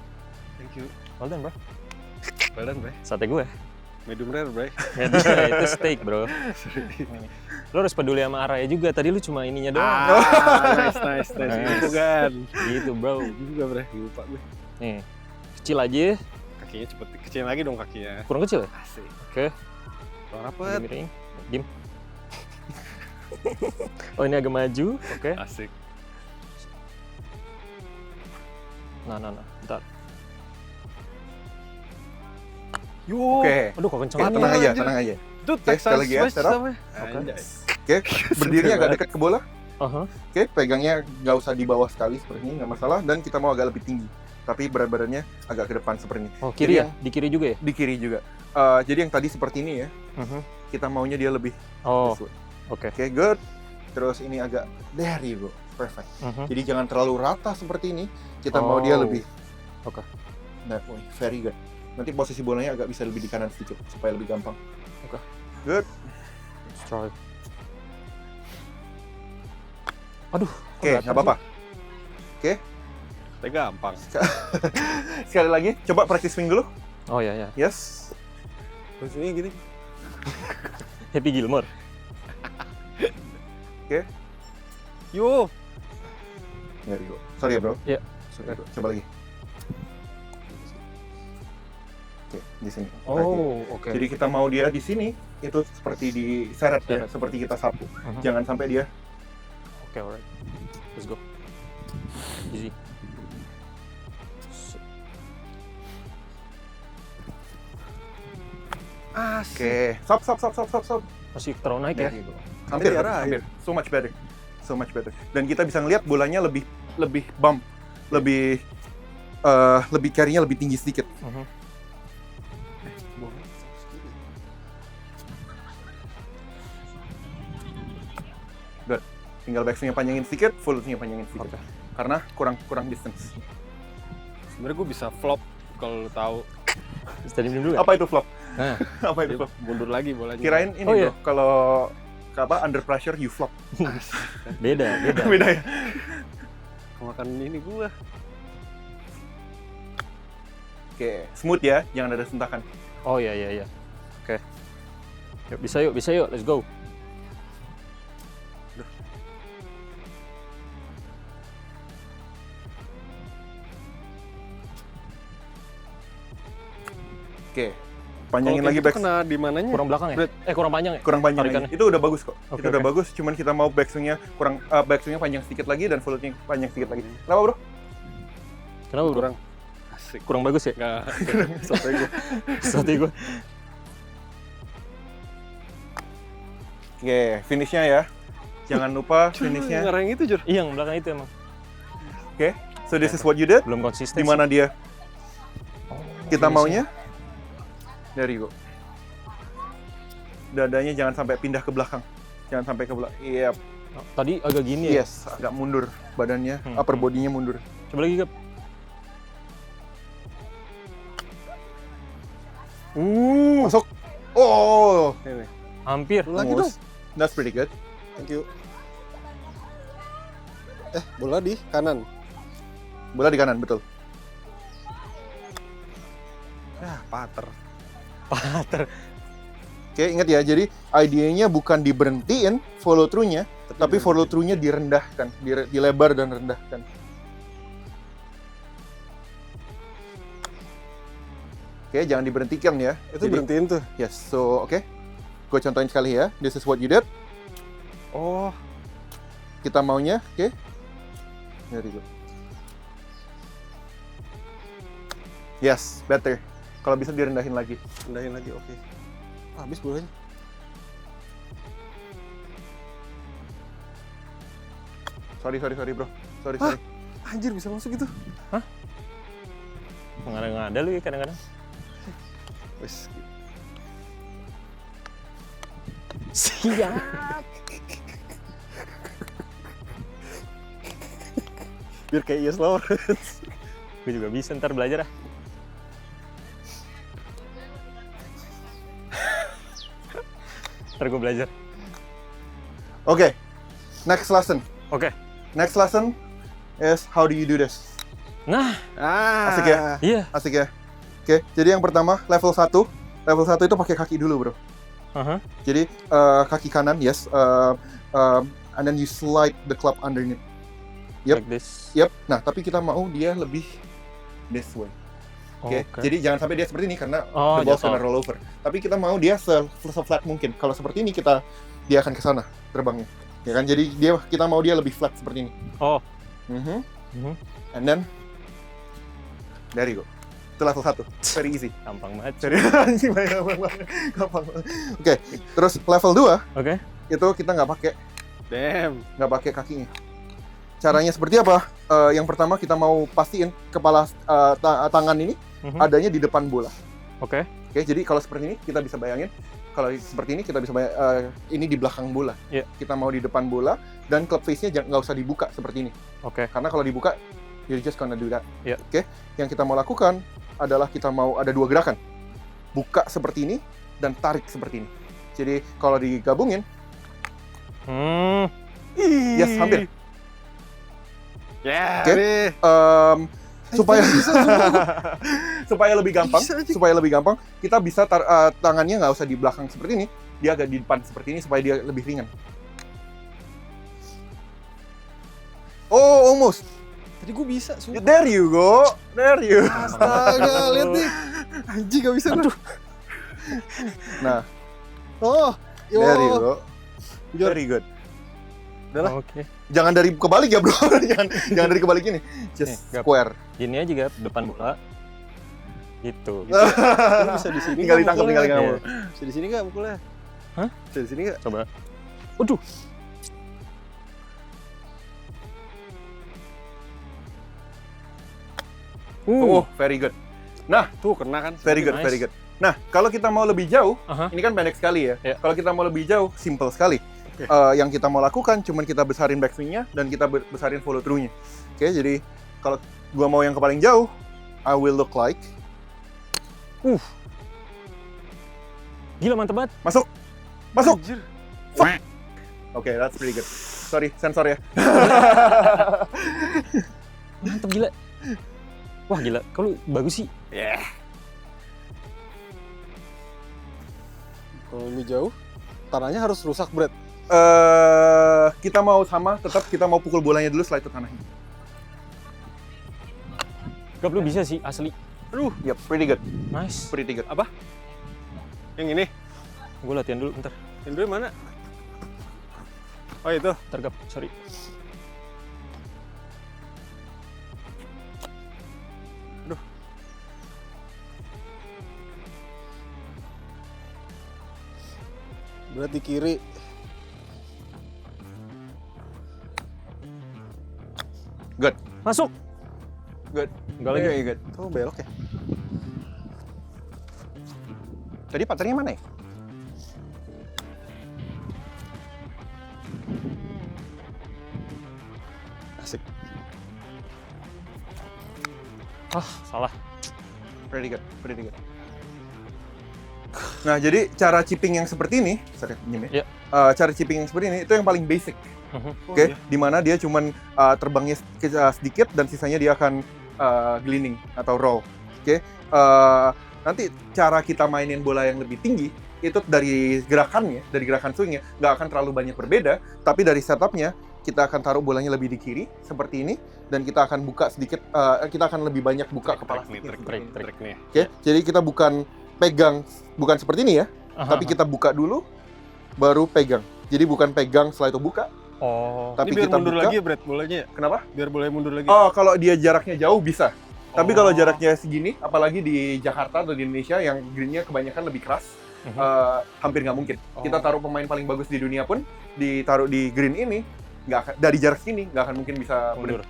Thank you. Well done, bro. Well done, Bro. Sate gue. Medium rare, Bro. Nggak bisa, itu steak, bro. Lo harus peduli sama arahnya juga. Tadi lu cuma ininya doang. Nice. Nice. Itu kan. Gitu, bro. Juga, Bro. Lupa gue. Nih, kecil aja. Kakinya cepet kecilin lagi dong kakinya. Kurang kecil ya? Asik. Oke. Kurang Agak rapet. miring. Diem. Oh, ini agak maju. Oke. Asik. Nah. Bentar. Yo. Oke. Aduh, kok kenceng Oke, banget. tenang aja, anjir. tenang aja. Itu Oke, Texas sekali lagi ya, West setup. namanya. Oke. Anjay. Oke, berdirinya agak dekat ke bola. Aha. Oke, pegangnya nggak usah di bawah sekali seperti ini, nggak masalah. Dan kita mau agak lebih tinggi. Tapi berat badannya agak ke depan seperti ini. Oh, kiri Jadi ya? Di kiri juga ya? Di kiri juga. Jadi yang tadi seperti ini ya, Kita maunya dia lebih Oh, this way. oke. Oke, good. Terus ini agak, there you go, perfect. Jadi jangan terlalu rata seperti ini. Kita mau dia lebih. Oke. That way, very good. Nanti posisi bolanya agak bisa lebih di kanan sedikit supaya lebih gampang. Oke. Good. Let's try. Aduh. Oke, nggak apa-apa. Oke, Tapi gampang. sekali lagi, coba practice swing dulu. Oh ya ya. Yes. Terus ini gini. Happy Gilmore. Oke. Yo. There you go. Sorry ya bro. Iya. Sorry, bro. Coba lagi. Oke, di sini. Oh, oke. Jadi kita mau dia di sini itu seperti diseret ya, seperti kita sapu. Jangan sampai dia. Oke, alright. Let's go. Easy. Oke, stop. Masih terlalu naik ya? There you go. Hampir. So much better. Dan kita bisa ngelihat bolanya lebih bump, lebih carry-nya lebih tinggi sedikit. Good. Tinggal backswing-nya panjangin sedikit, full swing-nya panjangin sedikit. Karena kurang distance. Sebenarnya gue bisa flop kalau lu tahu. Tadi dulu ya? Apa itu flop? Nah. Apa itu flop? Mundur lagi bolanya. Kirain ini Oh, iya. bro, kalau under pressure you flop. Beda. Beda ya? Kemakan ini gua. Oke, smooth ya, jangan ada sentakan. Oh iya. Oke. Yuk, bisa yuk. Let's go. Oke, panjangin lagi back. Kena di mananya? Kurang belakang ya? Kurang panjang ya? Kurang panjang Tarikannya. lagi. Itu udah bagus kok. Oke, Itu udah oke. bagus, cuman kita mau backswing-nya backswing-nya panjang sedikit lagi dan full-nya panjang sedikit lagi. Kenapa bro? Kenapa bro? Kurang asik. Kurang bagus ya? Enggak. Sampai gua. Satu gue. Oke, finishnya ya. Jangan lupa finishnya. Ngarang itu, Jur. Iya, yang belakang itu emang. Oke, so this is what you did. Belum konsisten. Di mana dia? Kita finishnya. maunya. There you go. Dadanya jangan sampai pindah ke belakang. Jangan sampai ke belakang. Iya. Tadi agak gini ya? Yes, agak mundur badannya, upper body-nya mundur. Coba lagi, Gap. Masuk. Oh, Ini. Hampir. Lagi dong. that's pretty good. Thank you. Bola di kanan. Bola di kanan, betul. Pater. Oke, ingat ya, jadi idenya bukan diberhentiin follow through-nya, tapi follow through-nya direndahkan, dilebar dan rendahkan. Oke, jangan diberhentikan ya. Itu berhentiin tuh. Yes, so oke. Gue contohin sekali ya. This is what you did. Oh, Kita maunya, oke. There you go. Yes, better. Kalau bisa direndahin lagi. rendahin lagi, oke. Habis bolanya. Sorry bro. Sorry. Anjir, bisa masuk itu. Mengada-ngada lu ya kadang-kadang. Wes. Siap. Biar kayak Yes Lawrence. Gue juga bisa ntar belajar ah. Ntar gue belajar. Oke. Next lesson. Oke. Next lesson is how do you do this? Nah, Asik ya? iya. Asik ya? Oke, jadi yang pertama level 1. Level 1 itu pakai kaki dulu, bro. Jadi kaki kanan, yes. And then you slide the club underneath. Yep. Like this. Yep. Nah, tapi kita mau dia lebih this way. Oke. Jadi jangan sampai dia seperti ini karena the ball jatuh. gonna roll over. Tapi kita mau dia se-flat mungkin. Kalau seperti ini dia akan ke sana terbangnya. Ya kan? Jadi kita mau dia lebih flat seperti ini. Oh. And then there you go. Itu level 1. Very easy. Gampang banget. Jadi gampang banget. Oke, terus level 2 Oke. itu kita nggak pakai kakinya. Caranya seperti apa? Yang pertama kita mau pastiin kepala tangan ini adanya di depan bola. Oke. Oke, jadi kalau seperti ini kita bisa bayangin kalau seperti ini kita bisa ini di belakang bola. Iya. Kita mau di depan bola dan club face-nya nggak usah dibuka seperti ini. Oke. Karena kalau dibuka, you're just gonna do that. Iya. Oke? Yang kita mau lakukan adalah kita mau ada 2 gerakan. Buka seperti ini dan tarik seperti ini. Jadi kalau digabungin, yes, hampir. Ya, Oke. deh. Supaya supaya lebih gampang, kita bisa tangannya nggak usah di belakang seperti ini, dia agak di depan seperti ini supaya dia lebih ringan. Oh, almost. Tadi gue bisa, sumpah. There you go. There you. Astaga, lihat nih. Anjing gak bisa gue. Nah, Oh, there you go. Very good. Udahlah. Oke. Jangan dari kebalik ya, bro. jangan dari kebalik ini. Just Nih, square. Gini aja Gap, depan bola. Gitu. Lu bisa di sini. Tinggal nggak ditangkap, mukulnya? tinggal Iya. Bisa di sini nggak mukulnya? Hah? Bisa di sini nggak? Coba. Waduh. Oh, very good. Nah, Tuh kena kan? very good, Nice. very good. Nah, kalau kita mau lebih jauh, Aha. ini kan pendek sekali ya. Iya. Kalau kita mau lebih jauh, simple sekali. Oke. Yang kita mau lakukan, cuman kita besarin backswing-nya dan kita besarin follow through-nya. Oke, jadi kalau gua mau yang ke paling jauh, I will look like Gila mantep banget. masuk, masuk. Anjir. Oke, that's pretty good. Sorry, sensor ya. Mantep gila. Wah gila, kalau bagus sih. Kalau lebih jauh, tanahnya harus rusak, Brad. Kita mau sama, tetap kita mau pukul bolanya dulu slide ke tanahnya. Gap lu bisa sih asli. Yep, pretty good, Nice. pretty good. Apa? Yang ini? Gue latihan dulu bentar. Yang dulu mana? Oh itu. Bentar Gap, sorry. Berarti kiri. Good, Masuk. good. Enggak lagi. Very good. Tuh belok ya. Tadi patternnya mana ya? Asik. Ah, salah. Pretty good, pretty good. Nah, jadi cara chipping yang seperti ini, sorry, pinjam ya. Iya. Cara chipping yang seperti ini itu yang paling basic. Oke, iya. di mana dia cuman terbangnya sedikit dan sisanya dia akan gleaning atau roll. Oke, nanti cara kita mainin bola yang lebih tinggi itu dari gerakannya, dari gerakan swingnya nggak akan terlalu banyak berbeda, tapi dari setupnya kita akan taruh bolanya lebih di kiri seperti ini dan kita akan buka sedikit, kita akan lebih banyak buka kepala Trik nih, sedikit. trik nih. Oke, jadi kita bukan pegang, bukan seperti ini ya, Aha. tapi kita buka dulu, baru pegang. Jadi bukan pegang setelah itu buka, Oh. tapi Ini biar kita mundur buka. lagi ya, Brad, bolanya ya? Kenapa? Biar bolanya mundur lagi. Oh, kalau dia jaraknya jauh bisa. Tapi Oh. kalau jaraknya segini, apalagi di Jakarta atau di Indonesia yang greennya kebanyakan lebih keras, hampir nggak mungkin. Kita taruh pemain paling bagus di dunia pun ditaruh di green ini, nggak akan, dari jarak segini nggak akan mungkin bisa Mundur.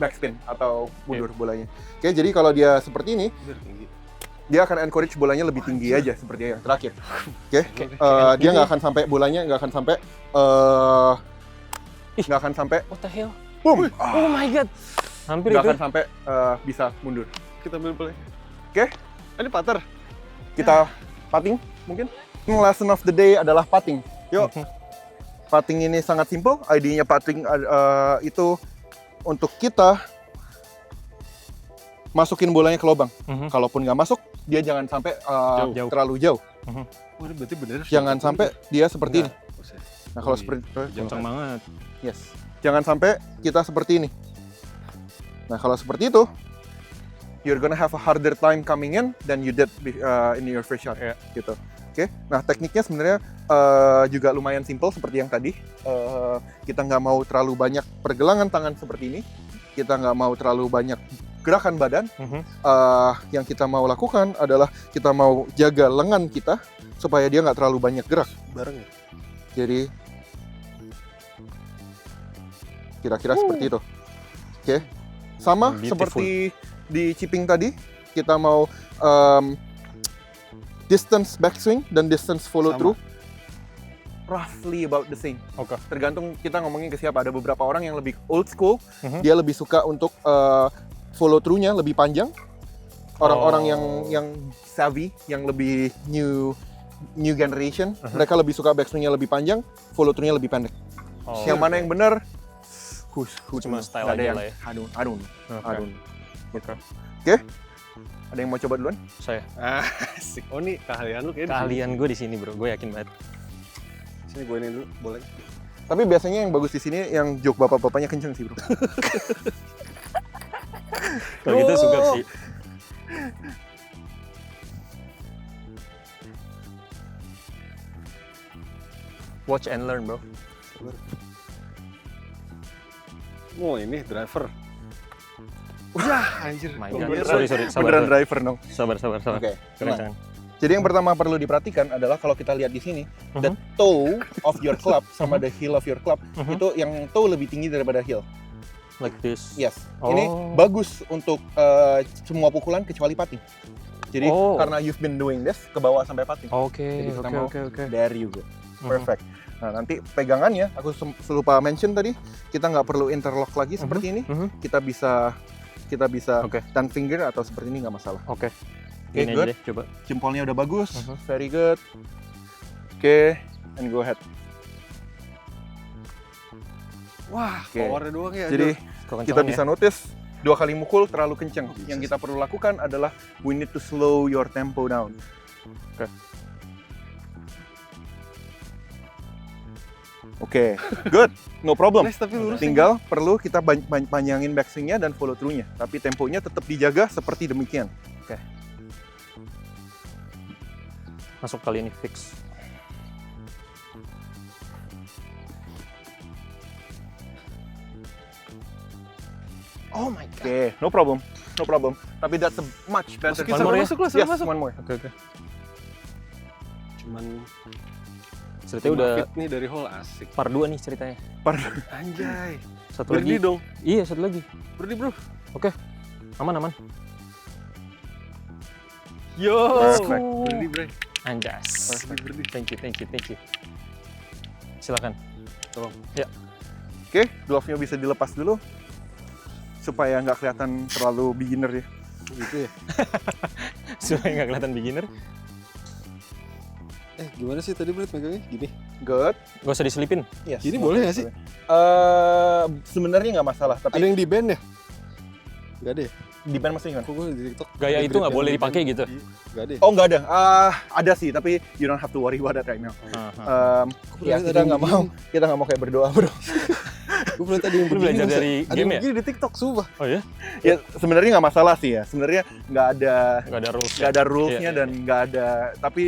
backspin atau mundur bolanya. Oke, jadi kalau dia seperti ini, Biar tinggi. dia akan encourage bolanya lebih tinggi aja seperti yang terakhir. Oke, dia nggak akan sampai bolanya nggak akan sampai nggak akan sampai What the hell? boom, Oh my god. Hampir nggak itu. akan sampai bisa mundur. Kita ambil bolanya. Oke. Ini putter. Kita putting mungkin. Lesson of the day adalah putting. Yuk. Putting ini sangat simple. ID-nya putting itu untuk kita masukin bolanya ke lubang. Kalaupun nggak masuk, dia jangan sampai Jauh. terlalu jauh. Wah, ini berarti bener. Jangan sampai dia seperti ini. Buset. Nah, kalau Oh, iya. seperti Kencang banget. yes. Jangan sampai kita seperti ini. Nah, kalau seperti itu, you're gonna have a harder time coming in than you did in your first shot. Iya. Gitu. Oke. Nah, tekniknya sebenarnya juga lumayan simple seperti yang tadi. Kita nggak mau terlalu banyak pergelangan tangan seperti ini. Kita nggak mau terlalu banyak gerakan badan. Yang kita mau lakukan adalah kita mau jaga lengan kita supaya dia nggak terlalu banyak gerak. Bareng ya? Jadi kira-kira seperti itu. Oke. Sama Beautiful. seperti di chipping tadi, kita mau distance backswing dan distance follow Sama. through roughly about the same. Oke. Tergantung kita ngomongin ke siapa. Ada beberapa orang yang lebih old school, Mhm. dia lebih suka untuk follow through-nya lebih panjang. Orang-orang yang savvy, yang lebih new generation, mereka lebih suka backswing-nya lebih panjang, follow through-nya lebih pendek. Oh, Yang mana yang benar? Cuma style Nggak ada aja yang, lah ya. I don't know. Oke. Oke? Ada yang mau coba duluan? Saya. Asik. Oh nih keahlian lu kayaknya. Keahlian gue di sini bro, gue yakin banget. Sini gue ini dulu, boleh. Tapi biasanya yang bagus di sini yang joke bapak-bapaknya kenceng sih bro. Kalau gitu suka sih. Watch and learn bro. Oh ini driver. Wah anjir. My Gua God. beneran- Sorry, sabar. Beneran driver dong. Sabar. Oke. Kencang. Jadi yang pertama perlu diperhatikan adalah kalau kita lihat di sini, the toe of your club sama the heel of your club itu yang toe lebih tinggi daripada heel. Like this. Yes. Oh. Ini bagus untuk semua pukulan kecuali putting. Jadi Oh. karena you've been doing this ke bawah sampai putting. Oke, Jadi kita mau oke. there you go. Perfect. Nah nanti pegangannya aku lupa mention tadi, kita nggak perlu interlock lagi seperti ini. Kita bisa Oke. thumb finger atau seperti ini nggak masalah. Oke. Oke, Ini good. aja deh, coba. Jempolnya udah bagus, very good. Oke, and go ahead. Wah, Oke. powernya doang ya. Jadi Kekencangan kita ya. bisa notice 2 kali mukul terlalu kencang. Yang kita perlu lakukan adalah we need to slow your tempo down. Oke, good, no problem. Nice, tapi lurus. Tinggal perlu kita panjangin backswing-nya dan follow through-nya. Tapi temponya tetap dijaga seperti demikian. Masuk kali ini fix. Oh my god. Oke, no problem, no problem. Tapi that's a much better. Masukin One more ya? masuk lah, Yes, masuk. one more. Oke. Cuman Ceritanya udah fit nih dari hole asik. part 2 nih ceritanya. Anjay. Satu Berdi lagi. dong. Iya, satu lagi. Berdi bro. Aman. Yo. Perfect. Berdi bro. Anjas. Berdi. Thank you. Silakan. Tolong. Oke, glove-nya bisa dilepas dulu supaya nggak kelihatan terlalu beginner ya. Gitu ya. Supaya nggak kelihatan beginner. Gimana sih tadi Bret megangnya? Gini. Good. Gak usah diselipin. Yes. Gini boleh nggak sih? Sebenarnya nggak masalah, Ada tapi yang di band ya? Gak ada ya? di band maksudnya gimana? Kok gue di TikTok. Gaya ada itu Bret nggak yang boleh di dipakai band? gitu. Gak ada ya? Oh nggak ada. Ada sih, tapi you don't have to worry about that right now. Ya Ada kita yang nggak mau, kita nggak mau kayak berdoa bro. Gue pernah tadi yang Lu begini. belajar masa? dari Ada game yang ya? begini di TikTok, sumpah. Oh ya? Ya sebenarnya nggak masalah sih ya. Sebenarnya nggak ada Nggak ada rules. rulesnya Iya, dan nggak ada. Tapi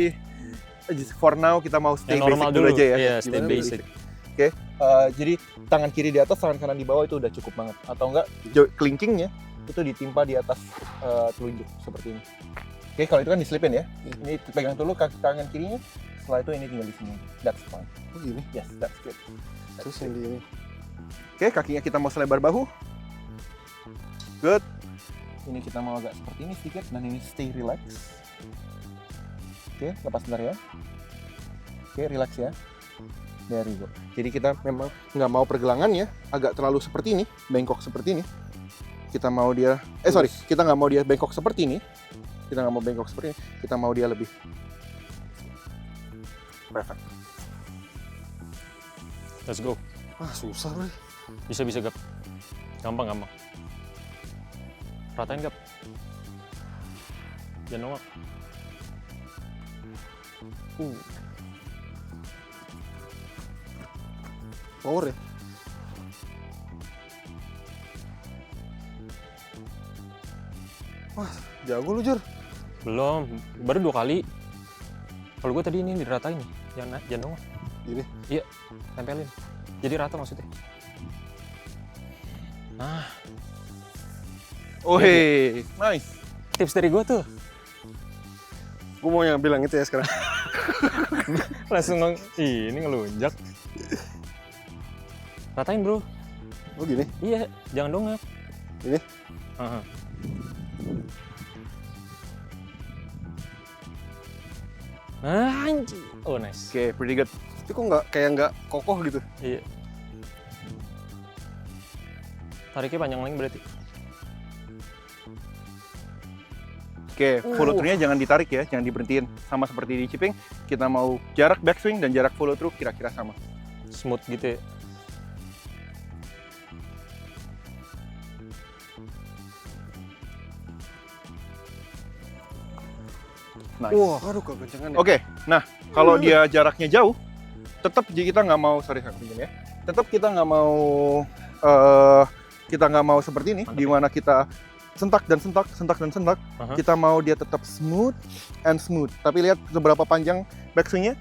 just for now kita mau stay Yang normal basic dulu aja ya. Iya, stay Gimana basic. Oke, jadi tangan kiri di atas, tangan kanan di bawah itu udah cukup banget. Atau enggak, kelingkingnya itu ditimpa di atas telunjuk seperti ini. Oke, kalau itu kan diselipin ya. Ini pegang dulu kaki tangan kirinya. Setelah itu ini tinggal di sini. That's fine. Oh gini. Yes, that's good. Terus yang di ini. Oke, kakinya kita mau selebar bahu. Good. Ini kita mau agak seperti ini sedikit dan ini stay relax. Oke, lepas bentar ya. Oke, relax ya. There you go. Jadi kita memang nggak mau pergelangan ya, agak terlalu seperti ini, bengkok seperti ini. Kita mau dia, kita nggak mau dia bengkok seperti ini. Kita nggak mau bengkok seperti ini. Kita mau dia lebih. Perfect. Let's go. Wah susah bro. Bisa Gap. Gampang. Ratain Gap. Jangan nongak. Power ya. Wah jago lu Jur. Belum, baru 2 kali. Kalau gue tadi ini diratain nih, jangan nongak. Gini. Iya, tempelin. Jadi rata maksudnya. Nah, Oh hey, nice. tips dari gue tuh. Gue mau yang bilang itu ya sekarang. Langsung ini ngelunjak. Ratain bro. Oh gini. Iya, jangan dongak. Ini? Aha. Anjing. Oh nice. Oke, pretty good. Tapi kok nggak kokoh gitu. Iya. Tariknya panjang lagi berarti. Oke, follow through-nya jangan ditarik ya, jangan diberhentiin. Sama seperti di chipping, kita mau jarak backswing dan jarak follow through kira-kira sama. Smooth gitu ya. Nice. Wah, aduh kekencengan ya. Oke, nah kalau dia jaraknya jauh, tetap kita nggak mau, sorry saya pinjam ya, tetap kita nggak mau seperti ini, di mana kita sentak dan sentak, sentak dan sentak. Kita mau dia tetap smooth and smooth. Tapi lihat seberapa panjang backswingnya.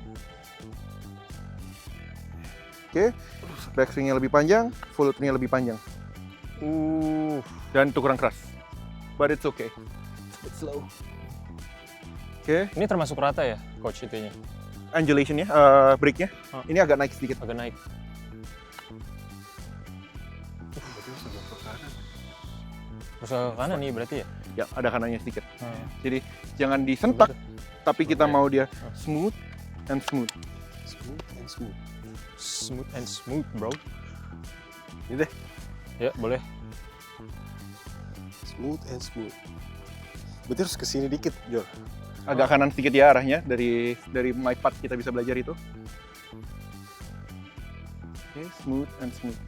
Oke, backswingnya lebih panjang, follow through-nya lebih panjang. Dan itu kurang keras. But it's okay. It's slow. Oke, Ini termasuk rata ya, coach itunya? undulation-nya, break-nya. Ini agak naik sedikit. Agak naik. Terus ke kanan nih berarti ya? Ya, ada kanannya sedikit. Jadi jangan disentak, tapi kita mau dia smooth and smooth. Smooth and smooth. Smooth and smooth, bro. Ini deh. Ya, boleh. Smooth and smooth. Berarti harus kesini dikit, Jor. Agak kanan sedikit ya arahnya, dari my path kita bisa belajar itu. Oke, smooth and smooth.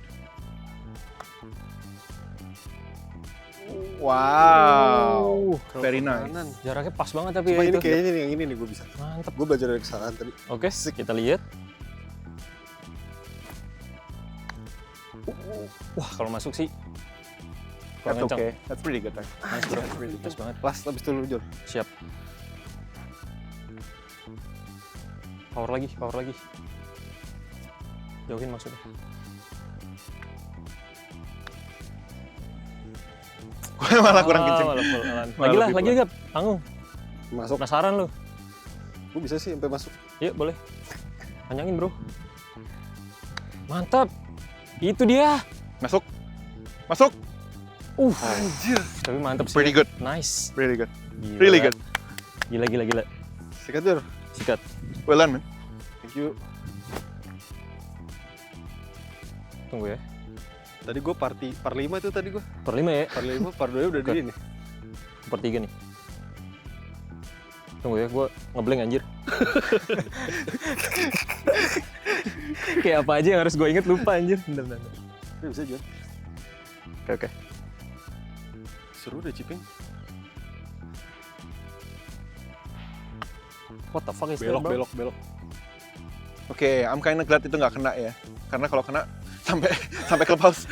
Wow, very nice. Jaraknya pas banget tapi Cuma ya ini itu. kayaknya nih, yang ini nih gue bisa. Mantep. Gue belajar dari kesalahan tadi. Oke, kita lihat. Wah, kalau masuk sih kurang That's kencang. okay. That's pretty good. Nice bro, nice banget. Last abis itu lu, Jor. Siap. Power lagi. Jauhin maksudnya. Malah kurang kenceng. Malah full alan. Malah Lagi lebih gak? Tanggung. Masuk. Penasaran lu? Gue bisa sih sampai masuk. Yuk, boleh. Panjangin bro. Mantap. Itu dia. Masuk. Masuk. Anjir. Tapi mantap sih. Pretty good. Nice. Really good. Gila. Really good. Gila. Sikat, Jor. Sikat. Well done, man. Thank you. Tunggu ya. Tadi gue par 5 tuh tadi gue. Per 5 ya. Par 5, par 2 udah Oke. di ini. Per 3 nih. Tunggu ya, gue ngeblank anjir. Kayak apa aja yang harus gue inget lupa anjir. Bentar. Ya, bisa, Jor. Oke. Seru deh, chipping. What the fuck is that, bro? Belok. Oke, I'm kinda glad itu nggak kena ya. Karena kalau kena sampai clubhouse.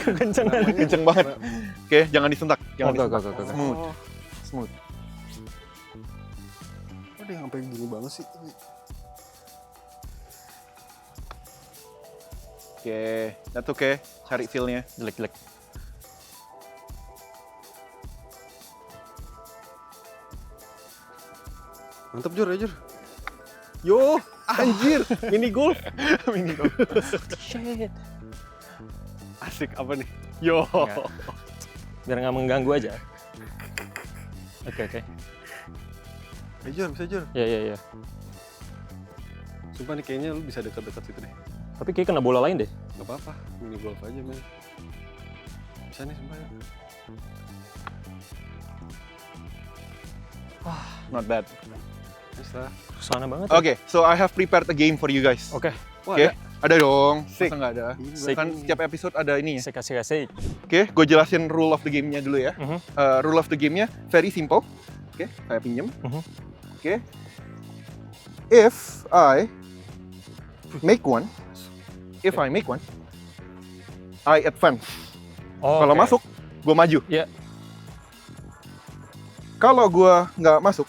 Kenceng Kenceng banget. Oke, jangan disentak. Jangan Oke. disentak. Smooth. Smooth. Kok dia sampai gini banget sih? Oke, that's okay. Cari feel-nya. Jelek. Mantap, Jor, ya, Jor. Yo, anjir, mini golf. Mini golf. Shit. Asik apa nih? Yo. Nggak. Biar nggak mengganggu aja. Oke. Jor, bisa, Jor. Ya. Sumpah nih kayaknya lu bisa dekat-dekat situ deh. Tapi kayak kena bola lain deh. Gak apa-apa, mini golf aja, men. Bisa nih, sumpah ya. Not bad. Bisa. Susana banget. Oke, so I have prepared a game for you guys. Oke. Wah, Oke, ada dong. Sick. Masa nggak ada? Sick. Kan setiap episode ada ini ya. Saya kasih. Oke, gue jelasin rule of the game-nya dulu ya. Mhm. Rule of the game-nya very simple. Oke, saya pinjem. Mhm. Oke. If I make one, I advance. Oh, Kalau oke. masuk, gue maju. Iya. Kalau gue nggak masuk,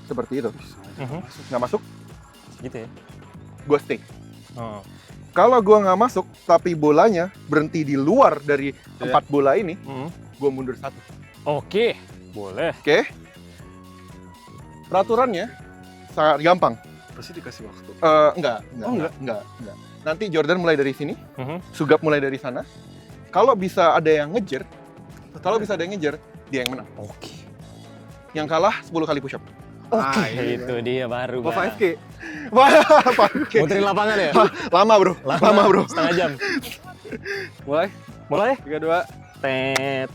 seperti itu. Mhm. Nggak masuk, Gitu ya. gue stay. Oh. Kalau gue nggak masuk, tapi bolanya berhenti di luar dari tempat bola ini, Mhm. gue mundur satu. Oke. Boleh. Oke? Peraturannya sangat gampang. pasti dikasih waktu. Enggak. Nanti Jordan mulai dari sini, Mhm. Sugap mulai dari sana. Kalau bisa ada yang ngejar, dia yang menang. Oke. Yang kalah 10 kali push up. Itu dia baru. Apa Bang. 5K? Wah, 5K. Muterin lapangan ya? Lama bro, lama bro. Setengah jam. Mulai? Mulai? 3, 2. Tet.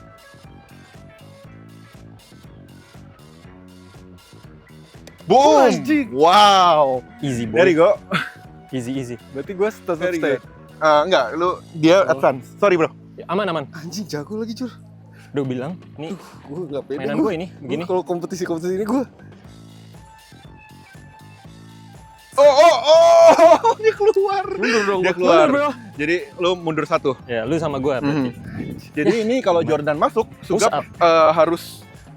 Boom! Anjing. Wow. Easy boy. There you go. Easy. Berarti gue tetap Very stay. good. Enggak, lu dia advance. Sorry bro. Ya, aman. Anjing jago lagi Jur. Udah bilang, nih Gue gak pede. mainan gue ini, begini. Kalau kompetisi ini gue. Oh, dia keluar. Mundur dong. Dia keluar. Bro. Jadi lu mundur 1. Ya, lu sama gue berarti. Jadi ini kalau Jordan masuk, Push Sugap up.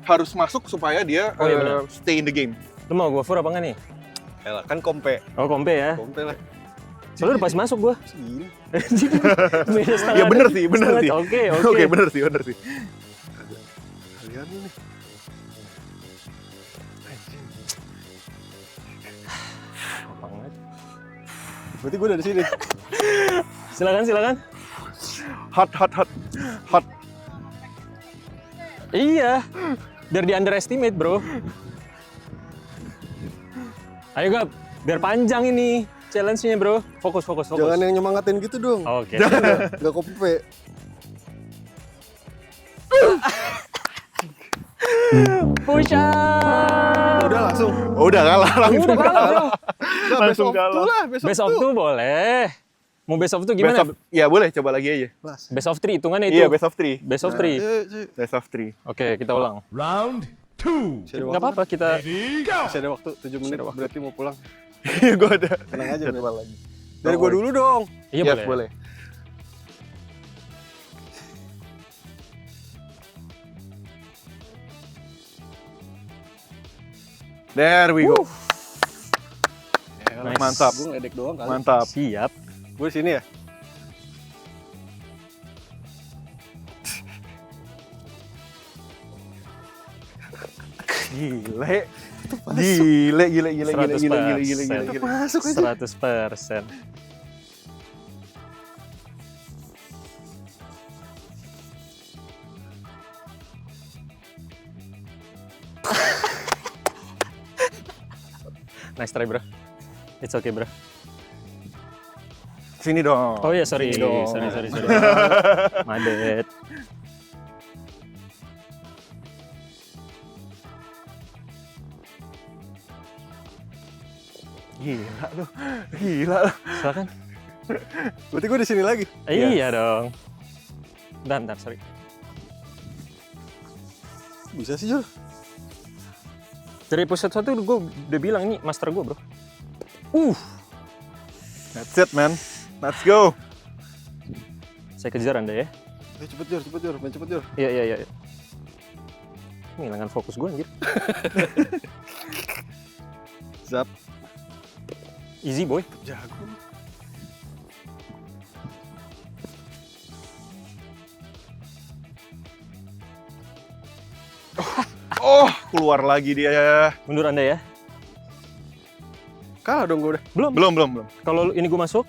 harus masuk supaya dia Oh, iya benar. stay in the game. Lu mau gue fur apa enggak nih? Elah, kan kompe. Oh, kompe ya. Kompe lah. Soalnya udah pas masuk gue. Segini. Beda setengah. Ya bener sih. setengah- Oke. Bener sih. Kalian ini. Banget. Berarti gue dari sini. Silakan. Hot. Iya. Biar di underestimate, bro. Ayo, Gap. Biar panjang ini challenge-nya, bro. Fokus. Jangan yang nyemangatin gitu dong. Oke. Gak kompe. Push up. Udah langsung. Udah kalah langsung. Udah kalah, bro. Langsung Besok kalah. lah. Best of 2 boleh. Mau best of 2 gimana? Ya boleh, coba lagi aja. Best of 3 hitungannya itu. Iya, best of 3. Best of 3. Best of 3. Oke, kita ulang. Nggak apa-apa, kita Masih ada waktu 7 menit. Berarti mau pulang. Iya, gue ada. Tenang aja. Coba lagi. Dari gue dulu dong. Iya, Yes, boleh. There we go. Nice. Mantap. Gue ngeledek doang kali. Mantap. Siap. Gue di sini ya. Gile. Gile. Masuk aja. 100%. Nice try, bro. It's okay, bro. Sini dong. Oh iya, sorry. Sini dong. Sorry. Madet. Gila lu. Gila lu. Silakan. Berarti gue di sini lagi. Iya dong. Bentar, sorry. Bisa sih Jul. Dari episode 1 gue udah bilang ini master gue, bro. That's it, man. Let's go. Saya kejar Anda ya. Cepet Jur. Main cepet Jur. Iya. Ngilangkan fokus gue anjir. Zap. Easy boy. Jago. Oh, keluar lagi dia. Mundur Anda ya. Kalah dong gue udah. Belum. Kalau ini gue masuk,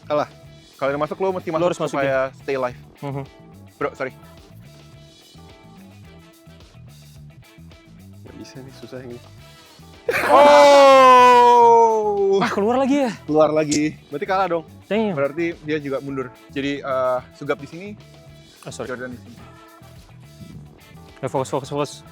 Kalah. Kalau yang masuk lo mesti Lo masuk harus masukin. supaya stay live. Bro, sorry. Gak bisa nih, susah ini. Oh, keluar lagi ya. keluar lagi. Berarti kalah dong. Damn. Berarti dia juga mundur. Jadi Sugap di sini, Sorry. Jordan di sini. Fokus.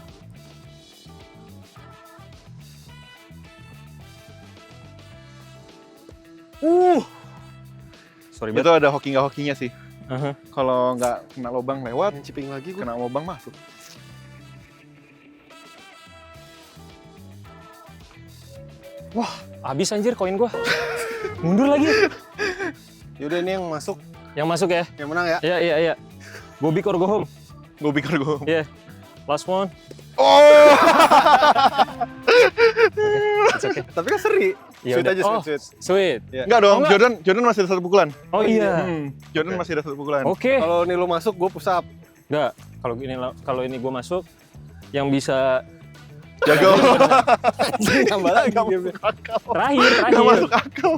Sorry Itu banget. ada hoki-hokinya sih. Kalau nggak kena lubang lewat, Main ciping lagi gue. kena lubang masuk. Habis anjir koin gua. Mundur lagi. Yaudah ini yang masuk. Yang masuk ya. Yang menang ya. Iya. Go big or go home. Gue pikir gue. Iya. Last one. Oh, It's okay. Tapi kan seri. Ya Sweet udah. aja, Oh, sweet. sweet. Ya. nggak dong. Oh, nggak. Jordan masih ada satu pukulan. Oh iya. Jordan masih ada satu pukulan. Oke. Kalau ini lo masuk, gue push up. Enggak. Kalau ini gua masuk yang bisa Jago. Tambah lagi. Nggak masuk akal. terakhir. Nggak masuk akal.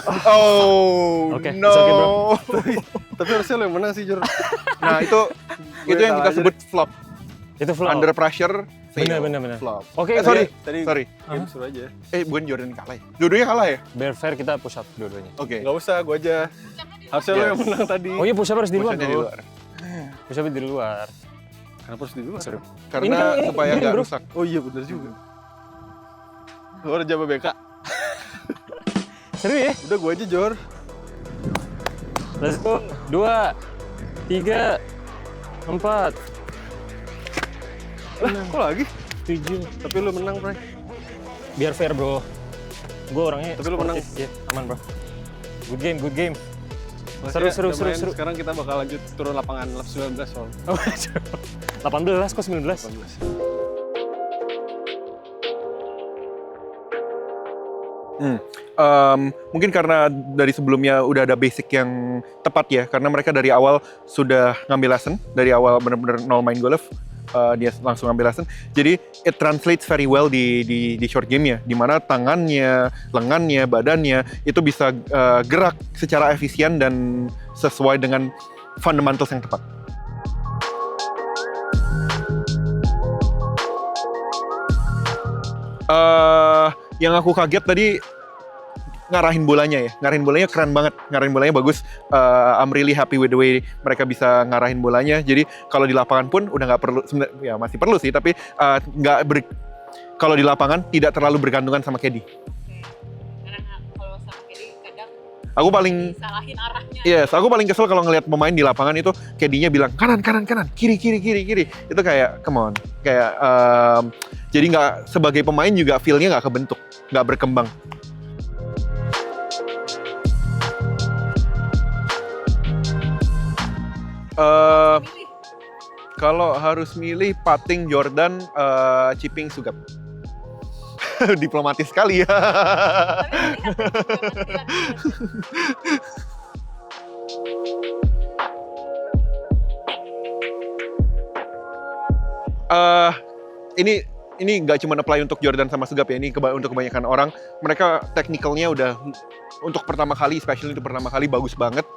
Oh, Oke, no. it's okay, bro. Tapi harusnya lo yang menang sih Jur. Nah itu yang kita kalah aja sebut flop. Itu flop. Under pressure, fail. Bener. Flop. Oke, Sorry. Tadi Sorry. game suruh aja. Bukan Jordan kalah ya? Dua-duanya kalah ya? Biar fair kita push up dua-duanya. Oke. Nggak usah, gue aja. Harusnya lo yang menang tadi. Oh iya push up harus di luar Push-up-nya di bro. luar. Push up di luar. Kenapa harus di luar? Seru. Karena Ini kan- supaya ini nggak bro. rusak. Oh iya bener juga. Lo udah Jaba BK. Seru ya? Udah gue aja Jor. Let's go. 2, 3, 4, Lah kok lagi? 7. Tapi lo menang Bray. Biar fair bro. Gue orangnya Tapi lu menang. sportif. Iya, aman bro. Good game, good game. Makasih Seru, ya, seru, udah seru, main. seru. Sekarang kita bakal lanjut turun lapangan lap 19 soal. Oh, 18 kok 19. 18. Mungkin karena dari sebelumnya udah ada basic yang tepat ya, karena mereka dari awal sudah ngambil lesson, dari awal bener-bener nol main golf, dia langsung ngambil lesson. Jadi it translates very well di short game-nya, di mana tangannya, lengannya, badannya itu bisa gerak secara efisien dan sesuai dengan fundamentals yang tepat. Yang aku kaget tadi ngarahin bolanya keren banget, ngarahin bolanya bagus. I'm really happy with the way mereka bisa ngarahin bolanya. Jadi kalau di lapangan pun udah nggak perlu, ya masih perlu sih, tapi kalau di lapangan tidak terlalu bergantungan sama caddy. Karena kalau sama Kedi kadang Aku paling disalahin arahnya. aku paling kesel kalau ngelihat pemain di lapangan itu caddy-nya bilang kanan, kiri. Itu kayak come on, kayak jadi nggak, sebagai pemain juga feel-nya nggak kebentuk, nggak berkembang. Kalau harus milih putting Jordan, chipping Sugap. Diplomatis sekali ya. Ini nggak cuma apply untuk Jordan sama Sugap ya, ini untuk kebanyakan orang. Mereka technicalnya udah untuk pertama kali, especially itu pertama kali bagus banget.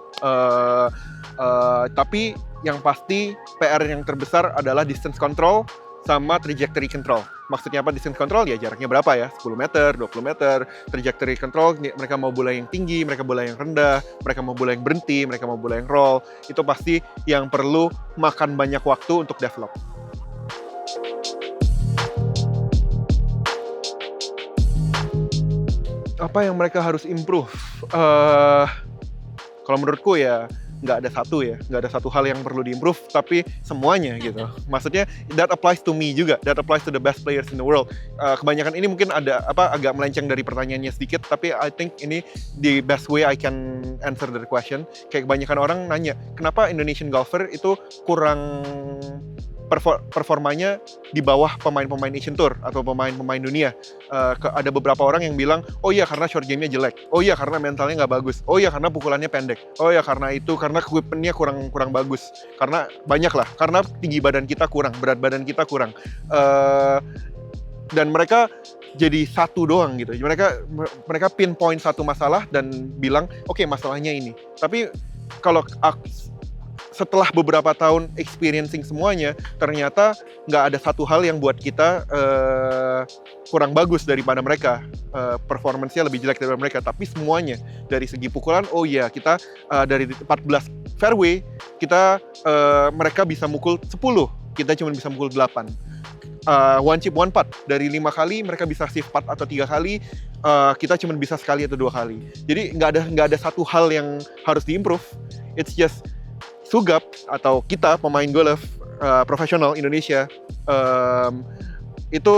Tapi yang pasti PR yang terbesar adalah distance control sama trajectory control. Maksudnya apa distance control? Ya jaraknya berapa ya? 10 meter, 20 meter. Trajectory control, mereka mau bola yang tinggi, mereka bola yang rendah, mereka mau bola yang berhenti, mereka mau bola yang roll. Itu pasti yang perlu makan banyak waktu untuk develop. Apa yang mereka harus improve? Kalau menurutku ya nggak ada satu hal yang perlu diimprove, tapi semuanya gitu. Maksudnya that applies to me juga, that applies to the best players in the world. Kebanyakan ini mungkin agak melenceng dari pertanyaannya sedikit, tapi I think ini the best way I can answer the question. Kayak kebanyakan orang nanya, kenapa Indonesian golfer itu kurang performanya di bawah pemain-pemain Asian Tour atau pemain-pemain dunia. Ada beberapa orang yang bilang, oh iya karena short game-nya jelek, oh iya karena mentalnya nggak bagus, oh iya karena pukulannya pendek, oh iya karena equipment-nya kurang bagus, karena banyak lah, karena tinggi badan kita kurang, berat badan kita kurang. Dan mereka jadi satu doang gitu. Mereka pinpoint satu masalah dan bilang, oke, masalahnya ini. Tapi kalau setelah beberapa tahun experiencing semuanya, ternyata nggak ada satu hal yang buat kita kurang bagus daripada mereka, performance-nya lebih jelek daripada mereka, tapi semuanya dari segi pukulan, oh iya kita dari 14 fairway mereka bisa mukul 10, kita cuma bisa mukul 8. One chip one putt, dari 5 kali mereka bisa save putt atau 3 kali, kita cuma bisa sekali atau 2 kali. Jadi nggak ada satu hal yang harus diimprove. It's just Sugap atau kita pemain golf profesional Indonesia itu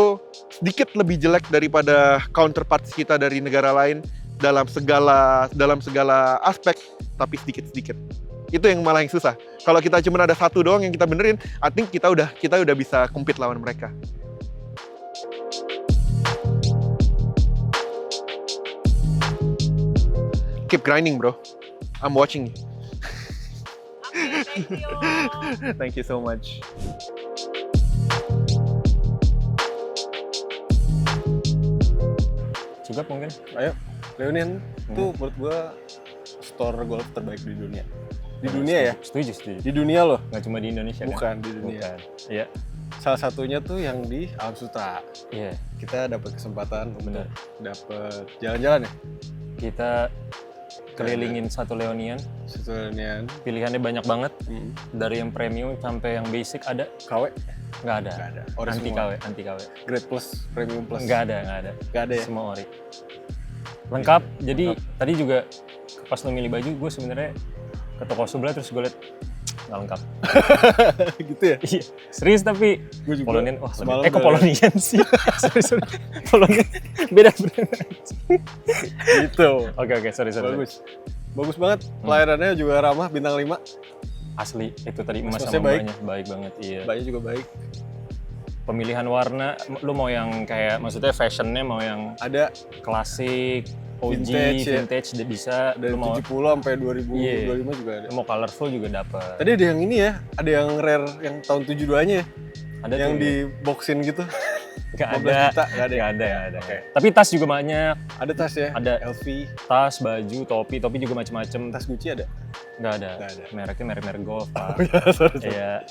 sedikit lebih jelek daripada counterparts kita dari negara lain dalam segala aspek, tapi sedikit. Itu yang malah yang susah. Kalau kita cuma ada satu doang yang kita benerin, I think kita udah bisa compete lawan mereka. Keep grinding, bro. I'm watching you. Thank you. Thank you so much. Sugap mungkin. Ayo, Leonian tuh menurut gua instruktur golf terbaik di dunia. Di dunia ya? Setuju. Di dunia loh. Nggak cuma di Indonesia kan? Bukan di dunia. Bukan. Iya. Salah satunya tuh yang di Alam Sutra. Iya. Kita dapat kesempatan Bener. untuk dapat jalan-jalan ya. Kita kelilingin satu Leonian. Setelahnya Pilihannya banyak banget. Dari yang premium sampai yang basic ada. KW Nggak ada. nggak ada. Ori Anti semua. KW, anti KW. Grade plus, premium plus. Nggak ada. Nggak ada ya. Semua ori. Lengkap. Jadi tadi juga pas lo milih baju, gue sebenarnya ke toko sebelah terus gue liat nggak lengkap. Gitu ya. Iya. Serius tapi Gue juga. Polonian, wah semalam lebih. Kok dari- Polonian sih? sorry. Polonian beda brand. Gitu. Oke, sorry. Bagus banget. Pelayanannya juga ramah, bintang 5. Asli, itu tadi emas Masnya sama baik. mbaknya. Baik banget, iya. Mbaknya juga baik. Pemilihan warna, lu mau yang kayak, maksudnya fashionnya mau yang Ada klasik, OG, Vintage, ya. bisa. dari Lu mau, 70 sampai 2025 juga ada. lu mau colorful juga dapat. Tadi ada yang ini ya, ada yang rare yang tahun 72-nya ya. Ada yang tuh, di boxin gitu. nggak 15 ada. juta, nggak ada. Nggak ada. Oke. Tapi tas juga banyak. Ada tas ya? Ada. LV, Tas, baju, topi juga macem-macem. tas Gucci ada? Nggak ada. Nggak ada. Mereknya merek golf, Pak. Sorry. Iya.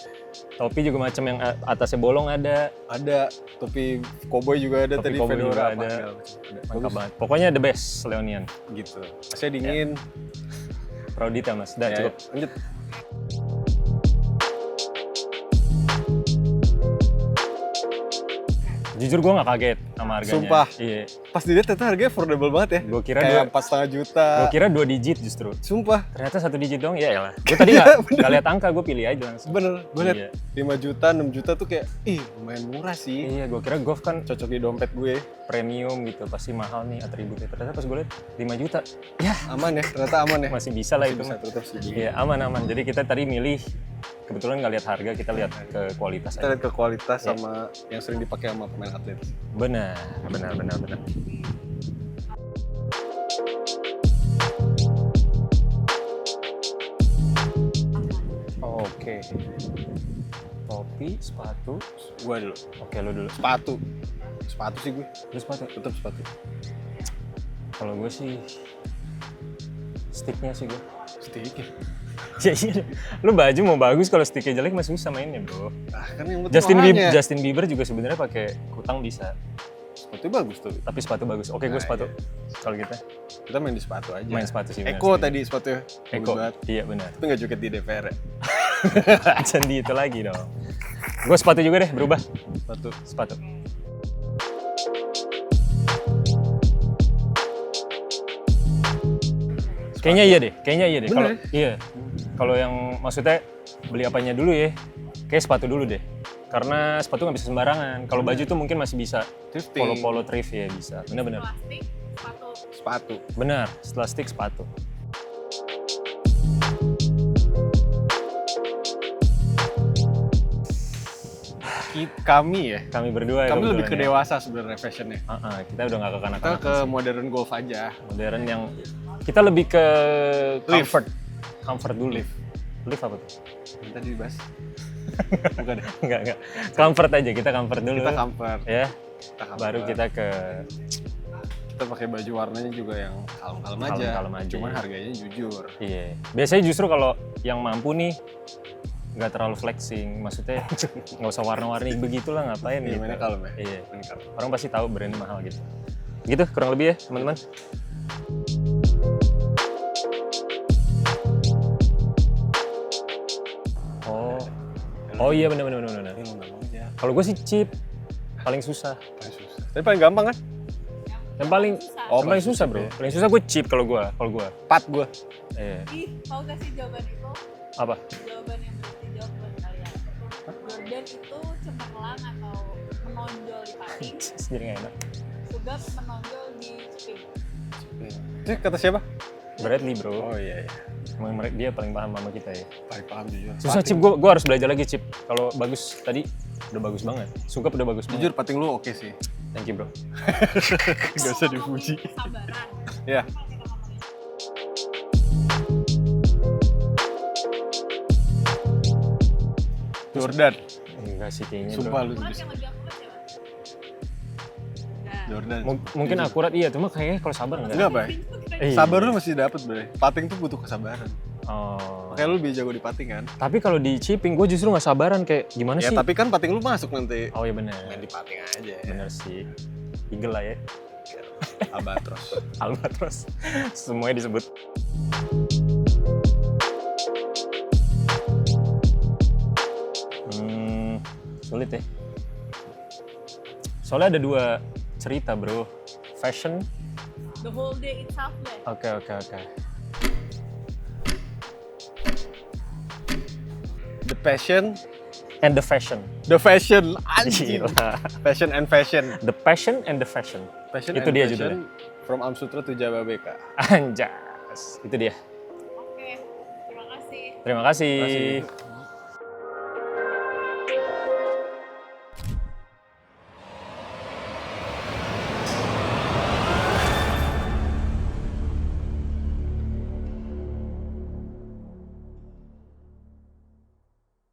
Topi juga macam yang atasnya bolong ada. Ada, topi cowboy juga ada, Topi tadi cowboy juga fedora apa, ada. segala macam. Ada. Lengkap Bagus. banget. Pokoknya the best Leonian. Gitu. Tasnya dingin. Proud detail mas. Udah Ya, cukup. lanjut. Jujur gue gak kaget sama harganya. Sumpah. Iya. Pas dilihat ternyata harganya affordable banget ya. Gue kira Kayak 4,5 juta. Gue kira 2 digit justru. Sumpah. Ternyata 1 digit dong. Ya elah. Gue tadi gak lihat angka, gue pilih aja langsung. Bener, gue liat Iya. 5 juta, 6 juta tuh kayak, ih lumayan murah sih. Iya, gue kira golf kan Cocok di dompet gue. premium gitu, pasti mahal nih atributnya. Ternyata pas gue lihat 5 juta. Ya, Aman ya, ternyata aman ya. masih bisa lah itu. Bisa tetap sih. Iya, aman. Jadi kita tadi milih, kebetulan nggak lihat harga, kita lihat ke kualitas Kita aja. lihat ke kualitas Iya. sama yang sering dipakai sama pemain atlet. Benar. Oke. Topi, sepatu. Gue dulu. Oke, lo dulu. Sepatu sih gue. Terus sepatu. Tetap sepatu. Kalau gue sih sticknya sih gue. Stick ya. Ya iya. Lu baju mau bagus kalau sticknya jelek masih susah mainnya bro. Ah kan yang penting Justin Bieber juga sebenarnya pakai kutang bisa. Sepatu bagus tuh. Tapi sepatu bagus. Oke, gue Nah, sepatu. iya. Kalau kita Kita main di sepatu aja. main sepatu sih. Eko tadi sepatunya. Eko. Bagus banget. Iya benar. Tapi nggak joget di DPR ya. Candi itu lagi dong. Gue sepatu juga deh, berubah. Sepatu. Kayaknya iya deh. Bener Kalau ya? iya. Kalau yang maksudnya beli apanya dulu ya? Kayak sepatu dulu deh. Karena sepatu nggak bisa sembarangan. Kalau baju tuh mungkin masih bisa. Thrifting. Polo-polo thrift ya bisa. Bener-bener. Plastik, sepatu. Sepatu. Benar. Setelah stick sepatu. Kami ya. Kami berdua ya. Kami lebih ke kebetulan ya. dewasa sebenarnya fashionnya. Kita udah nggak ke Kita kanak-kanak. ke modern golf aja. Modern yang kita lebih ke Lift. comfort dulu. Lift apa tuh? Yang tadi dibahas. Bukan ya? Enggak. Comfort aja, kita comfort dulu. Kita comfort. Ya, Kita comfort. baru kita ke Kita pakai baju warnanya juga yang kalem-kalem aja. Kalem-kalem aja. Cuman harganya jujur. iya. Biasanya justru kalau yang mampu nih nggak terlalu flexing, maksudnya nggak usah warna-warni begitulah ngapain Iya, gitu. mainnya kalem ya? Iya. Main kalem. Orang pasti tahu brandnya mahal gitu. Gitu kurang lebih ya, teman-teman. Oh iya benar. Ini lo ngomong aja. Kalau gue sih chip paling susah. Paling susah. Tapi paling gampang kan? Yang paling Oh, paling susah bro. ya. Paling susah gue chip kalau gue. Pat gue. Iya. Ih, tau gak sih jawaban itu? Apa? Jawaban yang berarti jawab buat kalian. Jordan itu cemerlang atau menonjol di putting, Jadi nggak enak. Sugap menonjol di chipping. Itu kata siapa? Bradley bro. Oh iya. Emang dia paling paham sama kita ya. Paling paham jujur. Susah chip, gue harus belajar lagi chip. Kalau bagus tadi udah bagus banget. Sugap udah bagus Jujur banget. pating lu oke sih. Thank you bro. Gak usah Kalau dipuji. ngomongin kesabaran. Iya. Kalau kita ngomongin Jordan. Enggak sih kayaknya Sumpah bro. lu akurat bisa. yang lebih akurat siapa? Nah, Jordan. Mungkin akurat iya, cuma kayaknya kalau sabar enggak. Enggak, Bay. itu kira Sabar lu masih dapet bre. Putting tuh butuh kesabaran. Oh. Makanya lu lebih jago di putting kan? Tapi kalau di chipping gue justru nggak sabaran kayak gimana Ya sih? tapi kan putting lu masuk nanti. Oh iya benar. Main di putting aja. Bener sih. Eagle lah ya. Albatros. Albatros. Semuanya disebut. Sulit ya. Soalnya ada 2 cerita bro. Fashion. The whole day itself deh. Oke. The passion. And the fashion. The fashion. Anjing. Gila. Passion and fashion. The passion and the fashion. Passion Itu and dia fashion from Amsutra to Jababeka. Anjas. Itu dia. Oke, terima kasih. Terima kasih.